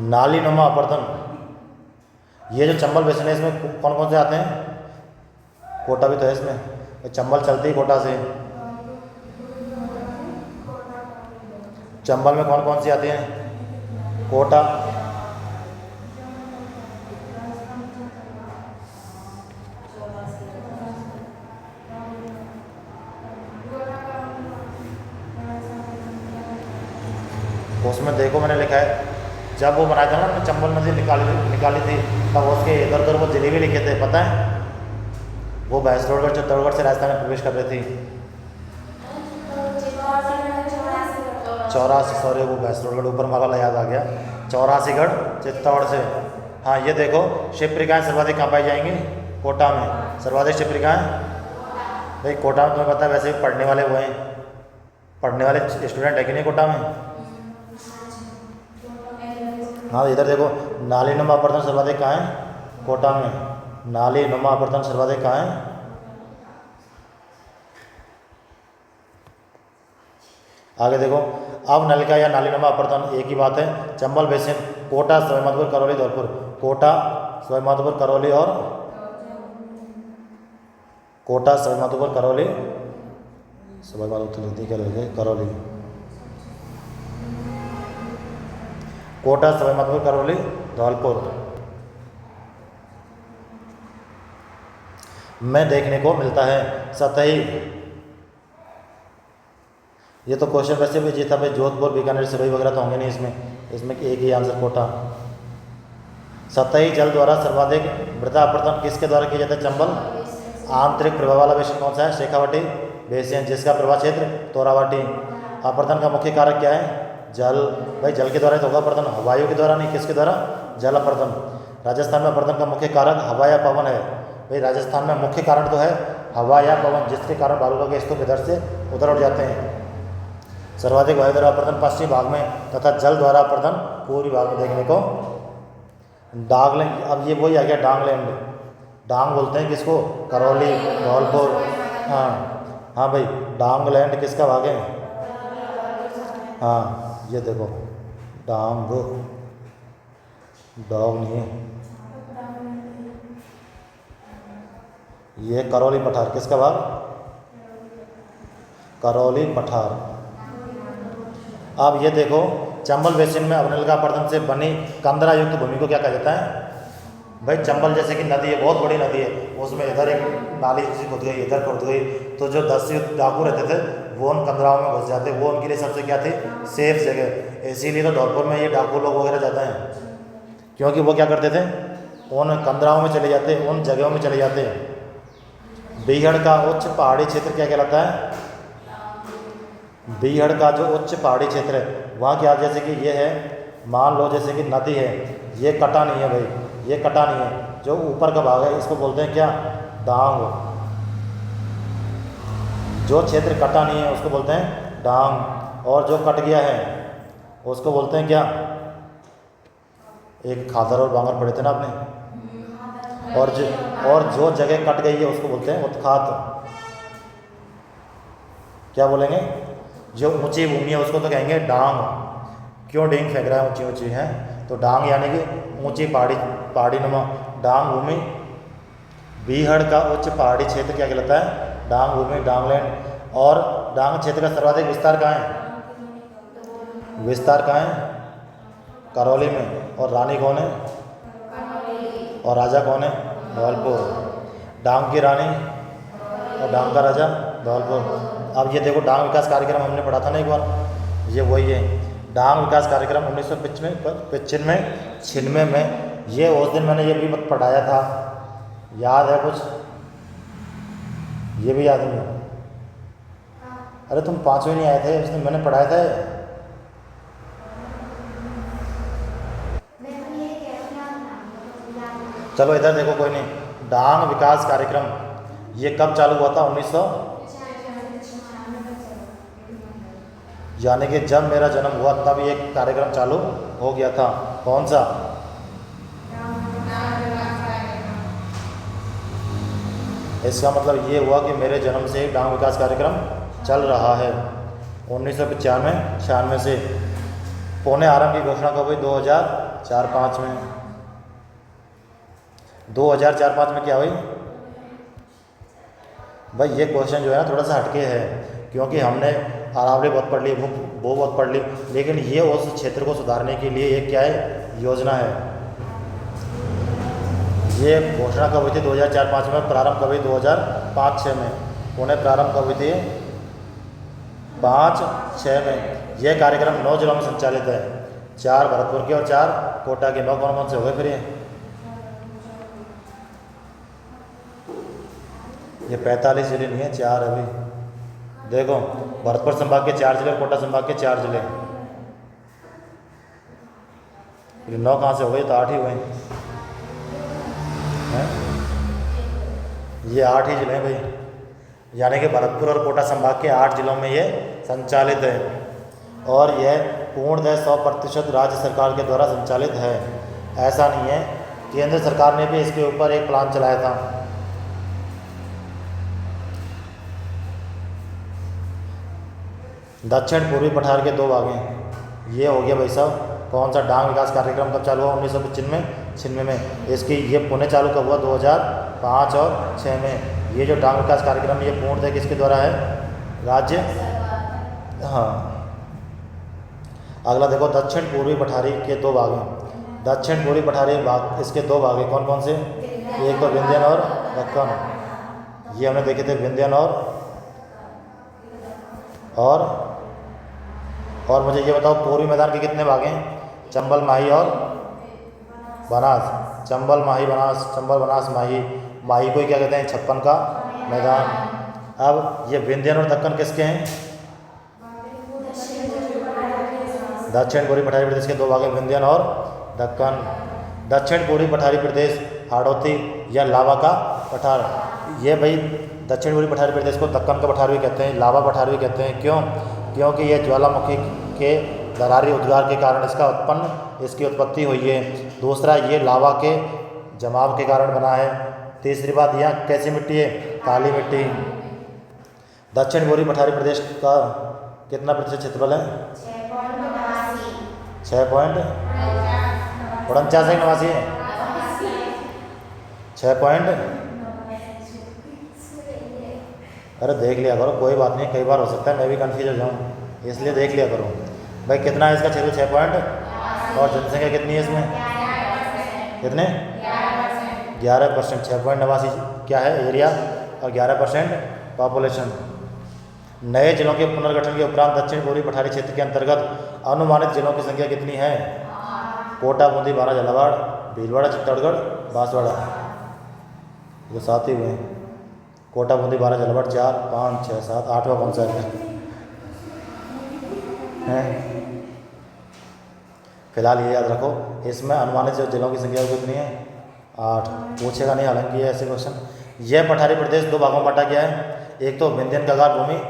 नालीनुमा अपर्दन, ये जो चंबल बेसिन है इसमें कौन कौन से आते हैं? कोटा भी तो है इसमें। चंबल चलती है कोटा से। चंबल में कौन कौन सी आती हैं? कोटा, उसमें देखो मैंने लिखा है, जब वो बनाया था ना चंबल नदी निकाली थी, तब उसके इधर उधर वो जिले भी लिखे थे, पता है? वो भैंसलोड़गढ़ चित्तौड़गढ़ से राजस्थान में प्रवेश कर रही थी। 84, सॉरी वो भैंसलोड़गढ़ ऊपर वाला याद आ गया। 84गढ़ चित्तौड़ से। हाँ ये देखो, शिप्रिकाएँ सर्वाधिक कहाँ पाई जाएंगी? कोटा में। सर्वाधिक शिप्रिकाएँ भाई कोटा में, तुम्हें पता है वैसे भी पढ़ने वाले वो हैं, पढ़ने वाले स्टूडेंट है कि नहीं कोटा में? हाँ इधर देखो, नालीनुमा अपर्दन सर्वाधिक कहाँ है? कोटा में। नालीनुमा अपर्दन सर्वाधिक कहाँ है? आगे देखो, अब नलिका या नालीनुमा अपर्दन एक ही बात है। चंबल बेसिन कोटा, सवाई माधोपुर, करौली, धौलपुर। कोटा, सवाई माधोपुर, करौली और कोटा, सवाई माधोपुर, करौली, सवाई माधोपुर, करौली, कोटा, सवाई माधोपुर, करौली, धौलपुर में देखने को मिलता है। सतही, ये तो क्वेश्चन वैसे भी जी था भाई, जोधपुर, बीकानेर, सिरोही वगैरह तो होंगे नहीं इसमें एक ही आंसर कोटा। सतही जल द्वारा सर्वाधिक मृदा अपर्दन किसके द्वारा किया जाता है? चंबल। आंतरिक प्रवाह वाला बेसिन कौन सा है? शेखावाटी बेसिन, जिसका प्रवाह क्षेत्र तोरावाटी। अपर्दन का मुख्य कारक क्या है? जल। भाई जल के द्वारा तो होगा अपर्दन, वायु के द्वारा नहीं, किसके द्वारा? जल अपर्दन। राजस्थान में अपर्दन का मुख्य कारक हवा या पवन है। भाई राजस्थान में मुख्य कारण तो है हवा या पवन, जिसके कारण बालू के स्तूप इधर से उधर उठ जाते हैं। सर्वाधिक वायु द्वारा अपर्दन पश्चिमी भाग में तथा जल द्वारा अपर्दन पूर्वी भाग में देखने को। डांगलैंड, अब ये वही आ गया डांगलैंड। डांग बोलते हैं किसको? करौली, धौलपुर। हाँ भाई, डांगलैंड किसका भाग है? हाँ ये देखो, डांग, डॉग नहीं है, ये करौली पठार किसका भाग? करौली पठार। अब ये देखो, चंबल बेसिन में अवनलिका अपर्दन से बनी कंदरा युक्त भूमि को क्या कहा जाता है? भाई चंबल जैसे कि नदी है, बहुत बड़ी नदी है, उसमें इधर एक नाली खुद गई, इधर खुद गई, तो जो 10 डाकू रहते थे वो उन कंदराओं में घुस जाते, वो उनके लिए सबसे क्या थी? सेफ जगह। इसीलिए तो धौलपुर में ये डाकू लोग वगैरह जाते हैं, क्योंकि वो क्या करते थे? उन कंदराओं में चले जाते, उन जगहों में चले जाते। बीहड़ का उच्च पहाड़ी क्षेत्र क्या कहलाता है? बीहड़ का जो उच्च पहाड़ी क्षेत्र है वहाँ क्या, जैसे कि ये है, मान लो जैसे कि नदी है, ये कटा नहीं है भाई, ये कटा नहीं है, जो ऊपर का भाग है इसको बोलते हैं क्या? डांग। जो क्षेत्र कटा नहीं है उसको बोलते हैं डांग, और जो कट गया है उसको बोलते हैं क्या? एक खादर और बांगर पढ़े थे ना आपने? और जो जगह कट गई है उसको बोलते हैं उत्खात। क्या बोलेंगे? जो ऊंची भूमि है उसको तो कहेंगे डांग। क्यों डेंग फेंक रहा है ऊंची ऊंची है? तो डांग यानी कि ऊंची पहाड़ी नुमा डांग भूमि। बीहड़ का उच्च पहाड़ी क्षेत्र क्या कहलाता है? डांग भूमि, डांगलैंड। और डांग क्षेत्र का सर्वाधिक विस्तार कहाँ है? विस्तार कहाँ है? करौली में। और रानी कौन है? और राजा कौन है? धौलपुर। डांग की रानी और डांग का राजा धौलपुर। अब ये देखो डांग विकास कार्यक्रम हमने पढ़ा था ना एक बार, ये वही है। डांग विकास कार्यक्रम 1995 में, ये उस दिन मैंने ये भी मत पढ़ाया था, याद है कुछ? ये भी याद नहीं? अरे तुम 5वीं नहीं आए थे उस दिन, मैंने पढ़ाया था। चलो इधर देखो, कोई नहीं। डांग विकास कार्यक्रम ये कब चालू हुआ था? 1900 यानी कि जब मेरा जन्म हुआ तब ये कार्यक्रम चालू हो गया था। कौन सा? इसका मतलब ये हुआ कि मेरे जन्म से ही डांग विकास कार्यक्रम चल रहा है। 1995-96 से। पौने आरंभ की घोषणा कब हुई? 2004-05 में। 2004-05 में क्या हुई भाई? ये क्वेश्चन जो है ना थोड़ा सा हटके है, क्योंकि हमने अरावली बहुत पढ़ ली, वो बहुत पढ़ ली, लेकिन ये उस क्षेत्र को सुधारने के लिए एक क्या है? योजना है। ये घोषणा कब हुई थी? 2004-05 में। प्रारंभ कब हुई? 2005-06 में। पुणे प्रारंभ कब हुई थी? 5-6 में। यह कार्यक्रम 9 जिलों में संचालित है, 4 भरतपुर के और 4 कोटा के। 9 कौन से हो गए फिर? ये 45 जिले नहीं है, 4 अभी। देखो भरतपुर संभाग के 4 जिले, कोटा संभाग के 4 जिले। ये 9 कहाँ से हो गए? तो 8 ही हुए हैं। ये 8 ही जिले हैं भाई, यानी कि भरतपुर और कोटा संभाग के 8 जिलों में ये संचालित है। और यह पूर्णतः 100% राज्य सरकार के द्वारा संचालित है। ऐसा नहीं है, केंद्र सरकार ने भी इसके ऊपर एक प्लान चलाया था। दक्षिण पूर्वी पठार के 2 भाग हैं। ये हो गया भाई साहब। कौन सा? डांग विकास कार्यक्रम कब चालू हुआ? 1995-96 में। इसकी ये पुणे चालू कब हुआ? 2005 और 6 में। ये जो डांग विकास कार्यक्रम ये पूर्णतः किसके द्वारा है? राज्य। हाँ। अगला देखो, दक्षिण पूर्वी पठारी के 2 भाग हैं। दक्षिण पूर्वी पठारी भाग, इसके 2 भाग हैं। कौन कौन से? एक तो विंध्यन और दक्कन। ये हमने देखे थे, विंध्यन और मुझे ये बताओ पूर्वी मैदान के कितने भाग हैं? चंबल, माही और बनास। चंबल, माही, बनास। चंबल, बनास, माही। माही को क्या कहते हैं? 56 का मैदान। अब ये विंध्यन और दक्कन किसके हैं? दक्षिण पूर्वी पठारी प्रदेश के 2 भाग हैं, विंध्यन और दक्कन। दक्षिण पूर्वी पठारी प्रदेश हाड़ौती या लावा का पठार। ये भाई दक्षिण पूर्वी पठारी प्रदेश को दक्कन का पठार भी कहते हैं, लावा पठार भी कहते हैं। क्यों? क्योंकि ये ज्वालामुखी के दरारी उद्गार के कारण इसकी उत्पत्ति हुई है। दूसरा, ये लावा के जमाव के कारण बना है। तीसरी बात, यहाँ कैसी मिट्टी है? काली मिट्टी। दक्षिण पूर्वी पठारी प्रदेश का कितना प्रतिशत क्षेत्रफल है? 6.49 है। 6 अरे देख लिया करो, कोई बात नहीं, कई बार हो सकता है मैं भी कन्फ्यूज हो जाऊँ, इसलिए देख लिया करो भाई। कितना है इसका क्षेत्र? 6 पॉइंट। और जनसंख्या कितनी है इसमें? कितने? 11%। 6.89 क्या है एरिया और 11% पॉपुलेशन। नए जिलों के पुनर्गठन के उपरांत दक्षिण पूर्वी पठारी क्षेत्र के अंतर्गत अनुमानित जिलों की संख्या कितनी है? कोटा, बूंदी, बारा, झालावाड़, भीलवाड़ा, चित्तौड़गढ़, बांसवाड़ा। ये 7 ही हुए हैं। कोटा, बूंदी, बारा, झालावाड़ 4, 5, 6, 7, 8वां कौन सा है? फिलहाल ये याद रखो, इसमें अनुमानित जो जिलों की संख्या कितनी है? 8। पूछेगा नहीं हालांकि ये ऐसे क्वेश्चन। यह पठारी प्रदेश 2 भागों में बांटा गया है। एक तो विंध्यन कगार भूमि,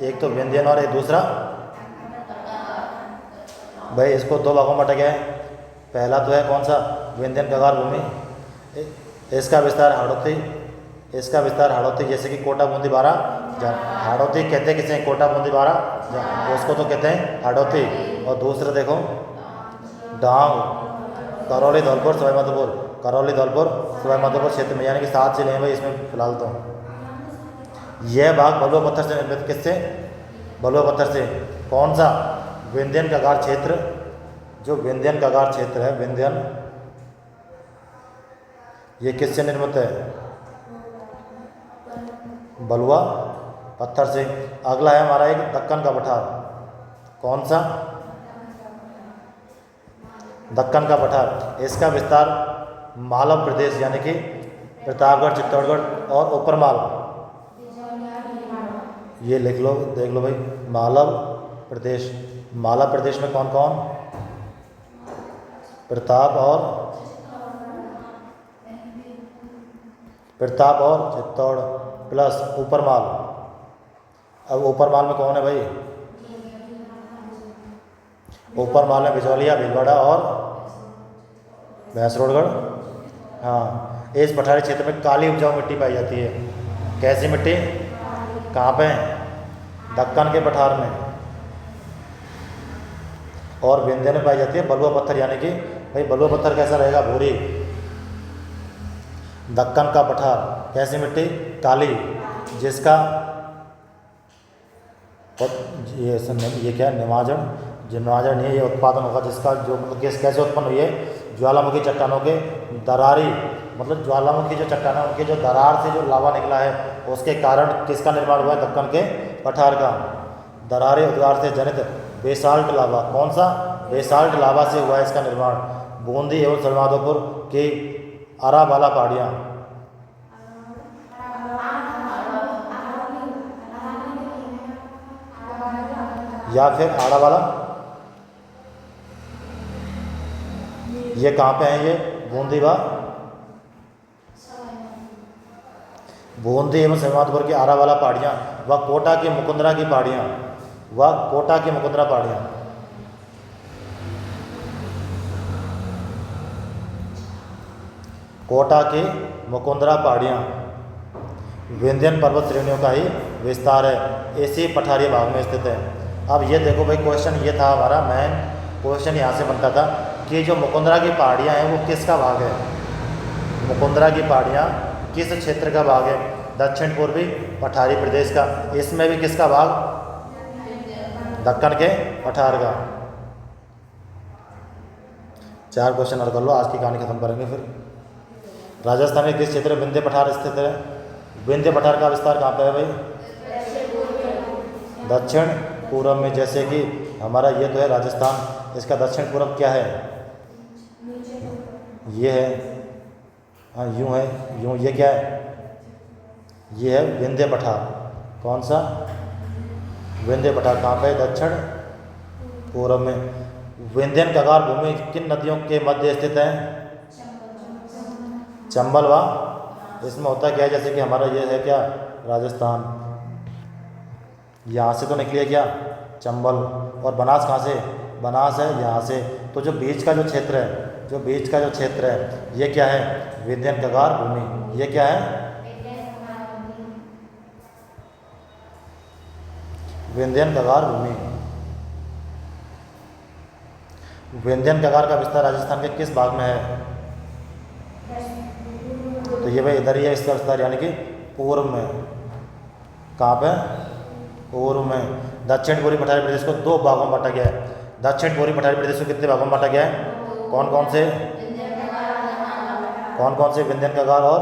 एक तो विंध्यन और एक दूसरा भाई इसको 2 भागों में बांटा गया है। पहला तो है कौन सा? विंध्यन कगार भूमि। इसका विस्तार हाड़ौती, इसका विस्तार हाड़ौती, जैसे कि कोटा बूंदी बारा हाड़ौती कहते किसे, कोटा बूंदी बारा उसको तो कहते हैं हाड़ौती। और दूसरा देखो डांग, करौली धौलपुर सवाई माधोपुर, करौली धौलपुर सवाई माधोपुर क्षेत्र में, यानी कि 7 जिले हैं भाई इसमें फिलहाल तो। यह भाग बलुआ पत्थर से निर्मित, किससे, बलुआ पत्थर से। कौन सा, विंध्यन कगार क्षेत्र, जो विंध्यन कगार क्षेत्र है विंध्यन, ये किससे निर्मित है, बलुआ पत्थर से। अगला है हमारा एक दक्कन का पठार, कौन सा, दक्कन का पठार। इसका विस्तार मालव प्रदेश यानी कि प्रतापगढ़, चित्तौड़गढ़ और ऊपरमाल, ये लिख लो, देख लो भाई, मालव प्रदेश। मालव प्रदेश में कौन कौन, प्रताप और चित्तौड़ प्लस ऊपरमाल। अब ऊपरमाल में कौन है भाई, ऊपरमाल में बिजौलिया, भीलवाड़ा और भैंसरोडगढ़। हाँ, इस पठारी क्षेत्र में काली उपजाऊ मिट्टी पाई जाती है। कैसी मिट्टी, कहाँ पे, दक्कन के पठार में। और विंध्य में पाई जाती है बलुआ पत्थर, यानी कि भाई बलुआ पत्थर कैसा रहेगा, भूरी। दक्कन का पठार, कैसी मिट्टी, काली, जिसका ये क्या है, निमाजन, जिन्माजन नहीं है, ये उत्पादन होगा जिसका, जो मतलब कैसे उत्पन्न हुई है, ज्वालामुखी चट्टानों के दरारी, मतलब ज्वालामुखी जो चट्टान है उनके जो दरार से जो लावा निकला है उसके कारण किसका निर्माण हुआ है, दक्कन के पठार का। दरारी उद्गार से जनित बेसाल्ट लावा, कौन सा, बेसाल्ट लावा से हुआ है इसका निर्माण। बूंदी एवं सवाईमाधोपुर की आराबाला पहाड़ियाँ, या फिर आड़ावाला, ये कहाँ पे है, ये बूंदी बूंदी एवं सवाईमाधोपुर की आरावाला पहाड़ियाँ व कोटा की मुकुंदरा की पहाड़ियाँ, व कोटा की मुकुंदरा पहाड़ियाँ। कोटा की मुकुंदरा पहाड़ियाँ विंध्यन पर्वत श्रेणियों का ही विस्तार है, इसी पठारी भाग में स्थित है। अब ये देखो भाई, क्वेश्चन ये था हमारा, मेन क्वेश्चन यहाँ से बनता था कि जो मुकुंदरा की पहाड़ियाँ हैं वो किसका भाग है, मुकुंदरा की पहाड़ियाँ किस क्षेत्र का भाग है, दक्षिण पूर्वी पठारी प्रदेश का। इसमें भी किसका भाग, दक्कन के पठार का। 4 क्वेश्चन और कर लो, आज की कहानी खत्म करेंगे फिर। राजस्थान में किस क्षेत्र में विंध्य पठार स्थित है, विंध्य पठार का विस्तार कहाँ पे है भाई, दक्षिण पूर्व में। जैसे कि हमारा ये तो है राजस्थान, इसका दक्षिण पूर्व क्या है, ये है, हाँ यूँ है, यूँ, ये क्या है, ये है विंध्य पठार। कौन सा, विंध्य पठार कहाँ पे, दक्षिण पूर्व में। विंध्यन कगार भूमि किन नदियों के मध्य स्थित है, चंबल व, इसमें होता क्या है, जैसे कि हमारा ये है क्या, राजस्थान, यहाँ से तो निकली है क्या, चंबल, और बनास कहाँ से, बनास है यहाँ से। तो जो बीच का जो क्षेत्र है, जो बीच का जो क्षेत्र है ये क्या है, विंध्यन कगार भूमि। ये क्या है, विंध्यन कगार भूमि। विंध्यन कगार का विस्तार राजस्थान के किस भाग में है, तो ये भाई इधर ही है इसका विस्तार, यानी कि पूर्व में। कहाँ पे, पूर्व में। दक्षिण पूर्वी पठारी प्रदेश को 2 भागों में बांटा गया है। दक्षिण पूर्वी पठारी प्रदेश को कितने भागों में बांटा गया है, कौन कौन से, विंध्यन कगार और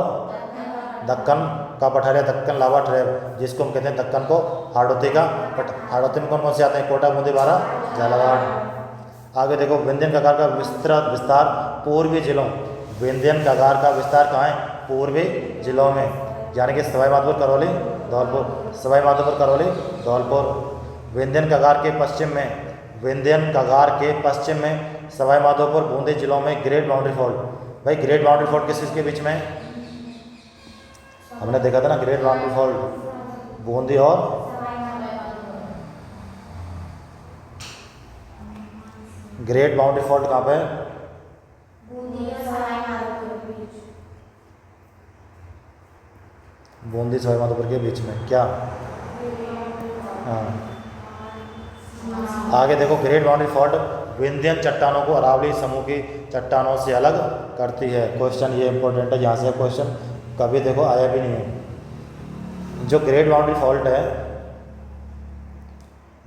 दक्कन का पठार, दक्कन लावा ट्रैप, जिसको हम कहते हैं दक्कन को हाड़ौती का। हाड़ौती में कौन कौन से आते हैं, कोटा, बूंदी, बारा, झालावाड़। आगे देखो, विंध्यन कगार का विस्तार पूर्वी जिलों, विंध्यन कगार का विस्तार कहाँ है, पूर्वी जिलों में, यानी कि सवाईमाधोपुर, करौली, धौलपुर, सवाईमाधोपुर, करौली, धौलपुर। विंध्यन कगार के पश्चिम में, विंध्यन कगार के पश्चिम में सवाईमाधोपुर, बूंदी जिलों में ग्रेट बाउंड्री फॉल्ट। भाई ग्रेट बाउंड्री फॉल्ट किस किसके बीच में, हमने देखा था ना, ग्रेट बाउंड्री फॉल्ट बूंदी और ग्रेट बाउंड्री फॉल्ट कहाँ पे, बूंदी सवाई माधोपुर के बीच में क्या? हाँ, आगे देखो, ग्रेट बाउंड्री फॉल्ट विंध्यन चट्टानों को अरावली समूह की चट्टानों से अलग करती है। क्वेश्चन ये इंपॉर्टेंट है, यहाँ से क्वेश्चन कभी देखो आया भी नहीं है। जो ग्रेट बाउंड्री फॉल्ट है,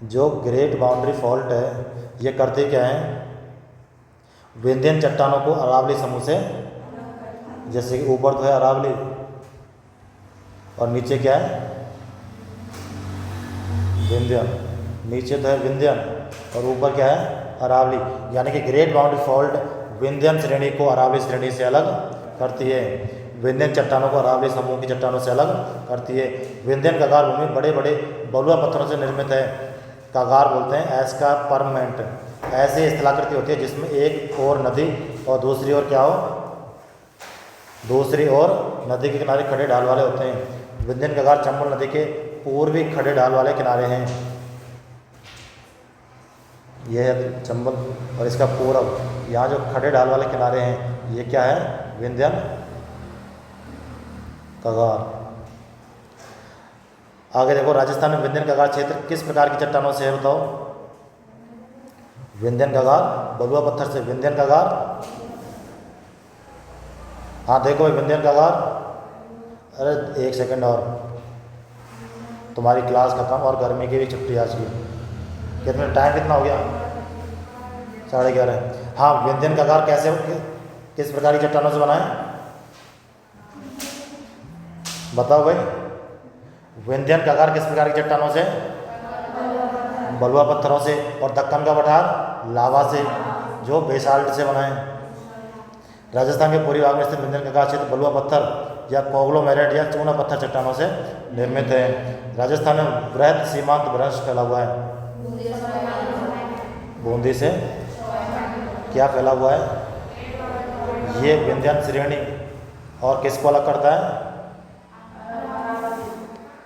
जो ग्रेट बाउंड्री फॉल्ट है, ये करते क्या है? विंध्यन चट्टानों को अरावली समूह से, जैसे कि ऊपर तो है अरावली और नीचे क्या है? विंध्यन। नीचे तो है विंध्यन और ऊपर क्या है? अरावली। यानी कि ग्रेट बाउंड्री फॉल्ट विंध्यन श्रेणी को अरावली श्रेणी से अलग करती है। विंध्यन चट्टानों को अरावली समूह की चट्टानों से अलग करती है। विंध्यन कगार भूमि बड़े बड़े बलुआ पत्थरों से निर्मित है। कगार बोलते हैं एस्कार्पमेंट। ऐसी स्थलाकृति होती है जिसमें एक और नदी और दूसरी ओर क्या हो? दूसरी ओर नदी के किनारे खड़े ढाल वाले होते हैं। विंध्यन कगार चंबल नदी के पूर्वी खड़े ढाल वाले किनारे हैं। यह है चंबल और इसका पूरब, यहाँ जो खड़े ढाल वाले किनारे हैं ये क्या है? विंध्यन कगार। आगे देखो, राजस्थान में विंध्यन कगार क्षेत्र किस प्रकार की चट्टानों से है? बताओ। विंध्यन कगार बलुआ पत्थर से। विंध्यन कगार, हाँ देखो विंध्यन कगार। अरे एक सेकंड और, तुम्हारी क्लास खत्म और गर्मी की भी छुट्टी आज की। कितने टाइम कितना हो गया? 11:30। हाँ, विंध्यन कगार कैसे, किस प्रकार की चट्टानों से बना है? बताओ भाई। विंध्यन कगार किस प्रकार की चट्टानों से? बलुआ पत्थरों से। और दक्कन का पठार लावा से, जो बेसाल्ट से बना है। राजस्थान के पूर्वी भाग में स्थित विंध्यन कगार क्षेत्र बलुआ पत्थर या कॉग्लोमेरेट या चूना पत्थर चट्टानों से निर्मित है। राजस्थान में वृहद सीमांत भ्रंश फैला हुआ है। बूंदी से क्या फैला हुआ है? ये विंध्यन श्रेणी और किसको अलग करता है?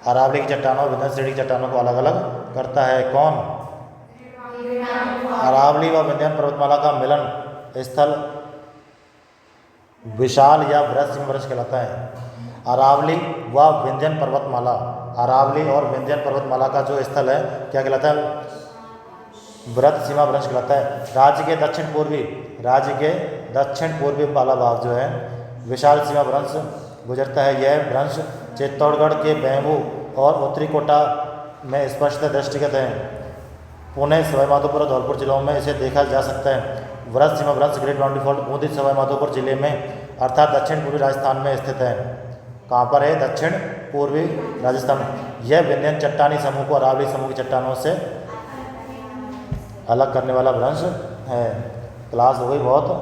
अरावली की चट्टानों और विंध्यन श्रेणी की चट्टानों को अलग अलग करता है। कौन? अरावली व विंध्यन पर्वतमाला का मिलन स्थल विशाल या बृहद सीमा भ्रंश कहलाता है। अरावली व विंध्यन पर्वतमाला, अरावली और विंध्यन पर्वतमाला का जो स्थल है क्या कहलाता है? बृहद सीमा भ्रंश कहलाता है। राज्य के दक्षिण पूर्वी वाला भाग जो है विशाल सीमा भ्रंश गुजरता है। यह भ्रंश चित्तौड़गढ़ के बेंबू और उत्तरी कोटा में स्पष्ट दृष्टिगत है। पुणे, सवाई माधोपुर और धौलपुर जिलों में इसे देखा जा सकता है। वृहद सीमा भ्रंश great boundary fault Bundi Sawai Madhopur जिले में अर्थात दक्षिण पूर्वी राजस्थान में स्थित है। कहाँ पर है? दक्षिण पूर्वी राजस्थान। यह विंध्यन चट्टानी समूह को अरावली समूह की चट्टानों से अलग करने वाला भ्रंश है। क्लास हो गई बहुत।